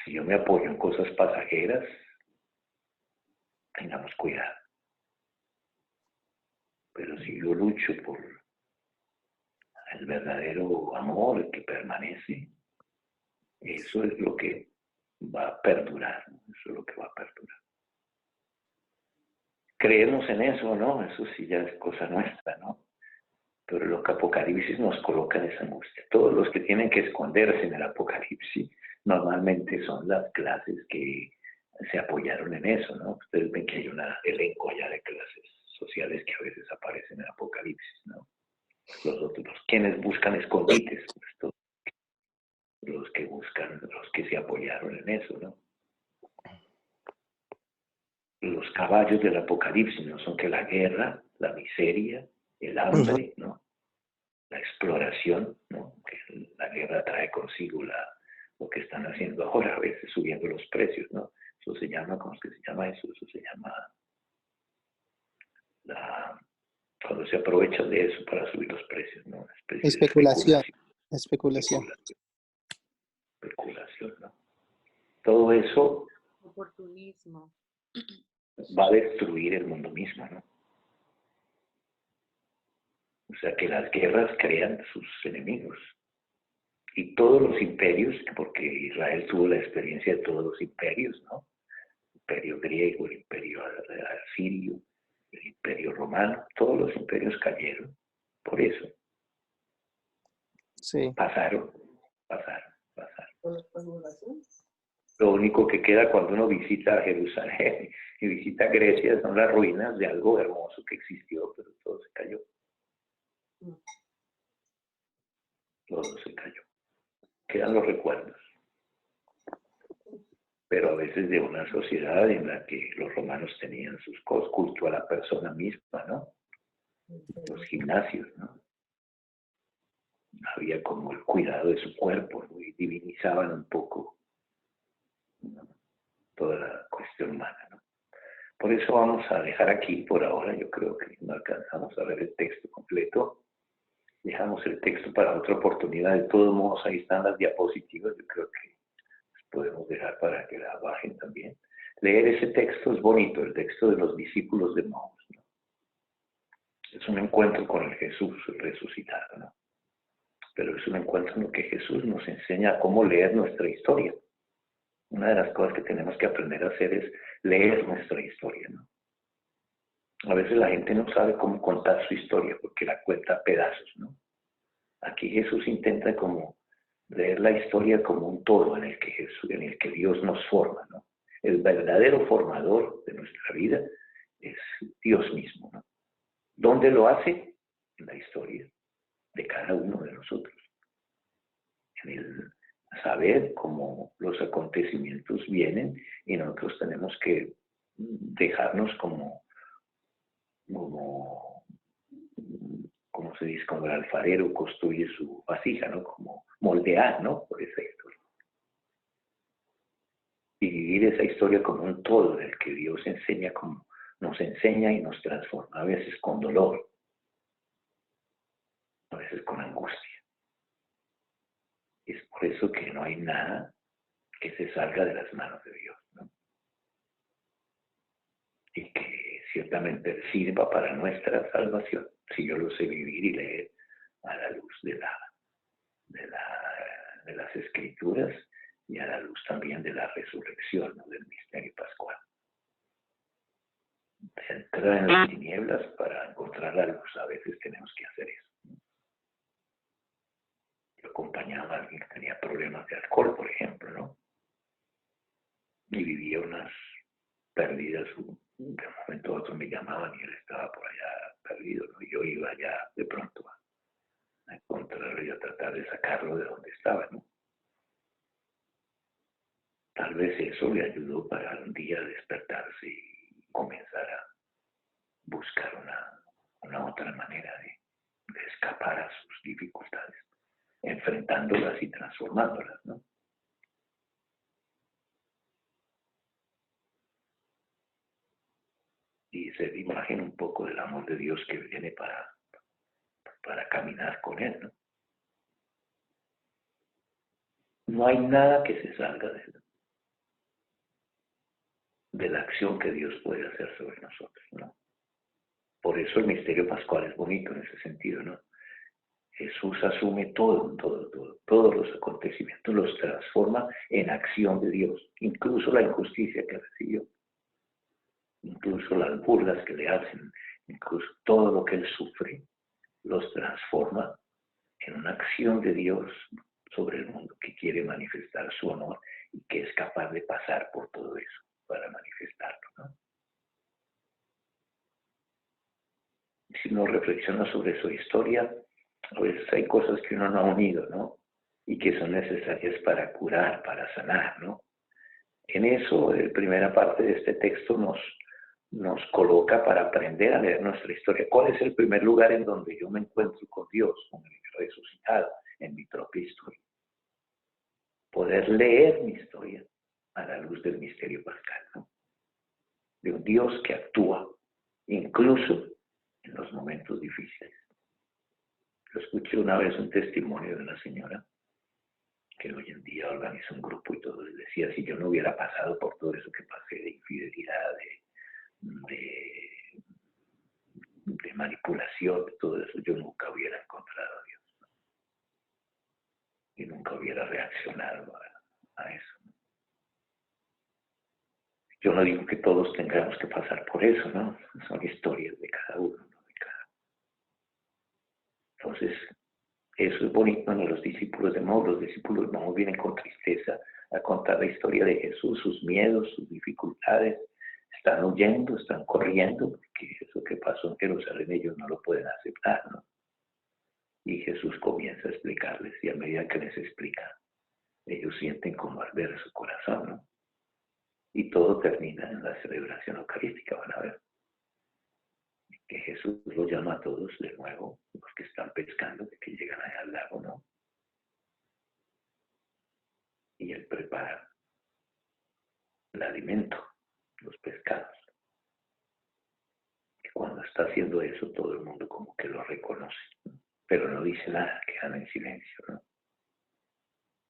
A: Si yo me apoyo en cosas pasajeras, tengamos cuidado. Pero si yo lucho por el verdadero amor que permanece, eso es lo que va a perdurar, ¿no? Eso es lo que va a perdurar. Creemos en eso, ¿no? Eso sí ya es cosa nuestra, ¿no? Pero lo que Apocalipsis nos coloca en esa angustia. Todos los que tienen que esconderse en el Apocalipsis normalmente son las clases que se apoyaron en eso, ¿no? Ustedes ven que hay un elenco allá de clases sociales que a veces aparecen en el Apocalipsis, ¿no? Los otros, quienes buscan escondites, pues, los que se apoyaron en eso, ¿no? Los caballos del Apocalipsis no son que la guerra, la miseria, el hambre, ¿no? La exploración, ¿no? Que la guerra trae consigo lo que están haciendo ahora, a veces subiendo los precios, ¿no? Eso se llama, ¿cómo es que se llama eso? Eso se llama cuando se aprovechan de eso para subir los precios, ¿no? Una especie
D: Especulación.
A: de
D: Especulación.
A: Especulación, ¿no? Todo eso
C: Oportunismo.
A: va a destruir el mundo mismo, ¿no? O sea que las guerras crean sus enemigos. Y todos los imperios, porque Israel tuvo la experiencia de todos los imperios, ¿no? El imperio griego, el imperio asirio, el imperio romano, todos los imperios cayeron por eso.
D: Sí.
A: Pasaron. Lo único que queda cuando uno visita Jerusalén y visita Grecia son las ruinas de algo hermoso que existió, pero todo se cayó. Todo se cayó. Quedan los recuerdos. Pero a veces de una sociedad en la que los romanos tenían sus cosas, culto a la persona misma, ¿no? Los gimnasios, ¿no? Había como el cuidado de su cuerpo, ¿no? Y divinizaban un poco, ¿no? Toda la cuestión humana, ¿no? Por eso vamos a dejar aquí por ahora. Yo creo que no alcanzamos a ver el texto completo. Dejamos el texto para otra oportunidad. De todos modos, ahí están las diapositivas. Yo creo que podemos dejar para que la bajen también. Leer ese texto es bonito, el texto de los discípulos de Maús, ¿no? Es un encuentro con el Jesús resucitado, ¿no? Pero es un encuentro en el que Jesús nos enseña cómo leer nuestra historia. Una de las cosas que tenemos que aprender a hacer es leer nuestra historia, ¿no? A veces la gente no sabe cómo contar su historia porque la cuenta a pedazos, ¿no? Aquí Jesús intenta como leer la historia como un todo en el que Dios nos forma, ¿no? El verdadero formador de nuestra vida es Dios mismo, ¿no? ¿Dónde lo hace? En la historia. de cada uno de nosotros. En el saber cómo los acontecimientos vienen y nosotros tenemos que dejarnos como se dice, como el alfarero construye su vasija, ¿no? Como moldear, ¿no? Por esa historia. Y vivir esa historia como un todo del que Dios enseña, como nos enseña y nos transforma, a veces con dolor, a veces con angustia. Es por eso que no hay nada que se salga de las manos de Dios, ¿no? Y que ciertamente sirva para nuestra salvación, si yo lo sé vivir y leer a la luz de las Escrituras y a la luz también de la resurrección, ¿no? Del misterio pascual. Entrar en las tinieblas para encontrar la luz, a veces tenemos que hacer eso. Yo acompañaba a alguien que tenía problemas de alcohol, por ejemplo, ¿no? Y vivía unas pérdidas, de un momento a otro me llamaban y él estaba por allá perdido, ¿no? Y yo iba allá de pronto a encontrarlo y a tratar de sacarlo de donde estaba, ¿no? Tal vez eso le ayudó para un día despertarse y comenzar a buscar una otra manera de escapar a sus dificultades, enfrentándolas y transformándolas, ¿no? Y se imagina un poco del amor de Dios que viene para caminar con Él, ¿no? No hay nada que se salga de la acción que Dios puede hacer sobre nosotros, ¿no? Por eso el misterio pascual es bonito en ese sentido, ¿no? Jesús asume todos los acontecimientos, los transforma en acción de Dios, incluso la injusticia que recibió, incluso las burlas que le hacen, incluso todo lo que él sufre, los transforma en una acción de Dios sobre el mundo que quiere manifestar su honor y que es capaz de pasar por todo eso para manifestarlo, ¿no? Si uno reflexiona sobre su historia, a veces hay cosas que uno no ha unido, ¿no? Y que son necesarias para curar, para sanar, ¿no? En eso, la primera parte de este texto nos coloca para aprender a leer nuestra historia. ¿Cuál es el primer lugar en donde yo me encuentro con Dios, con el resucitado, en mi propia historia? Poder leer mi historia a la luz del misterio pascal, ¿no? De un Dios que actúa incluso en los momentos difíciles. Yo escuché una vez un testimonio de una señora que hoy en día organiza un grupo y todo, les decía, si yo no hubiera pasado por todo eso que pasé de infidelidad, de manipulación, de todo eso, yo nunca hubiera encontrado a Dios, ¿no? Y nunca hubiera reaccionado a eso. Yo no digo que todos tengamos que pasar por eso, ¿no? Son historias de cada uno, ¿no? Entonces, eso es bonito en los discípulos de Maús. Los discípulos de Maús vienen con tristeza a contar la historia de Jesús, sus miedos, sus dificultades. Están huyendo, están corriendo, porque eso que pasó en Jerusalén ellos no lo pueden aceptar, ¿no? Y Jesús comienza a explicarles, y a medida que les explica, ellos sienten como arder su corazón, ¿no? Y todo termina en la celebración eucarística, van a ver. Que Jesús los llama a todos de nuevo, los que están pescando, que llegan allá al lago, ¿no? Y Él prepara el alimento, los pescados. Y cuando está haciendo eso, todo el mundo como que lo reconoce, ¿no? Pero no dice nada, quedan en silencio, ¿no?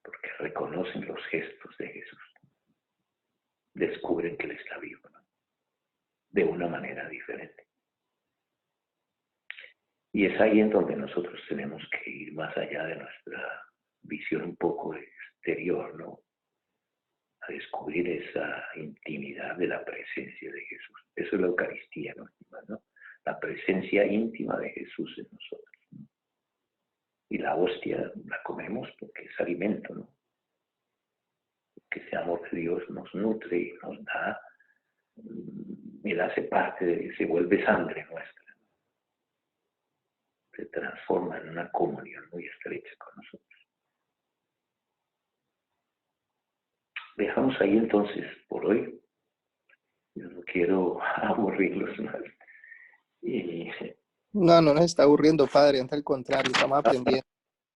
A: Porque reconocen los gestos de Jesús. Descubren que Él está vivo, ¿no? De una manera diferente. Y es ahí en donde nosotros tenemos que ir más allá de nuestra visión un poco exterior, ¿no? A descubrir esa intimidad de la presencia de Jesús. Eso es la Eucaristía, ¿no? La presencia íntima de Jesús en nosotros, ¿no? Y la hostia la comemos porque es alimento, ¿no? Que ese amor de Dios nos nutre y nos da, Él hace parte de, se vuelve sangre nuestra. se transforma en una comunión muy estrecha con nosotros. Dejamos ahí entonces por hoy. Yo no quiero aburrirlos más. Y
D: No, no nos está aburriendo, padre, antes al contrario, estamos aprendiendo.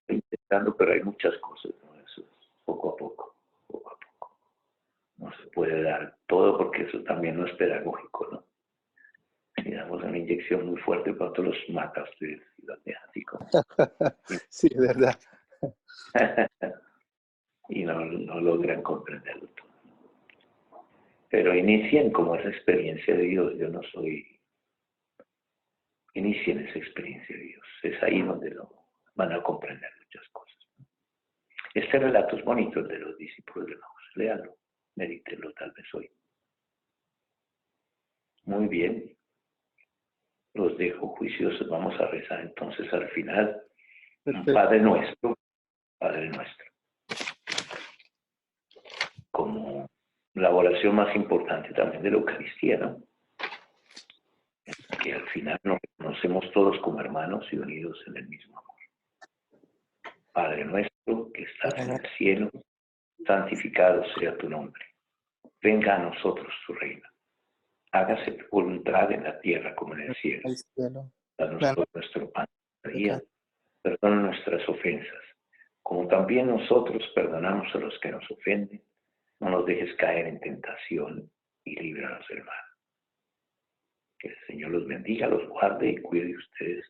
A: intentando, pero hay muchas cosas, ¿no? Eso es poco a poco, poco a poco. No se puede dar todo porque eso también no es pedagógico, ¿no? Si damos una inyección muy fuerte, pronto los mata a ustedes y los deja así como...
D: Sí, es verdad.
A: y no logran comprenderlo todo. Pero inicien como esa experiencia de Dios. Yo no soy... Inicien esa experiencia de Dios. Es ahí donde lo van a comprender muchas cosas. Este relato es bonito, el de los discípulos de Maús. Léalo, medítenlo tal vez hoy. Muy bien. Los dejo juiciosos. Vamos a rezar entonces al final.
D: Perfecto.
A: Padre nuestro, Padre nuestro. Como la oración más importante también de la Eucaristía, ¿no? Que al final nos conocemos todos como hermanos y unidos en el mismo amor. Padre nuestro que estás en el cielo, santificado sea tu nombre. Venga a nosotros tu reino. Hágase tu voluntad en la tierra como en el cielo.
D: Al cielo.
A: Danos
D: Danos
A: hoy nuestro pan cada día. Perdona nuestras ofensas, como también nosotros perdonamos a los que nos ofenden. No nos dejes caer en tentación y líbranos del mal. Que el Señor los bendiga, los guarde y cuide de ustedes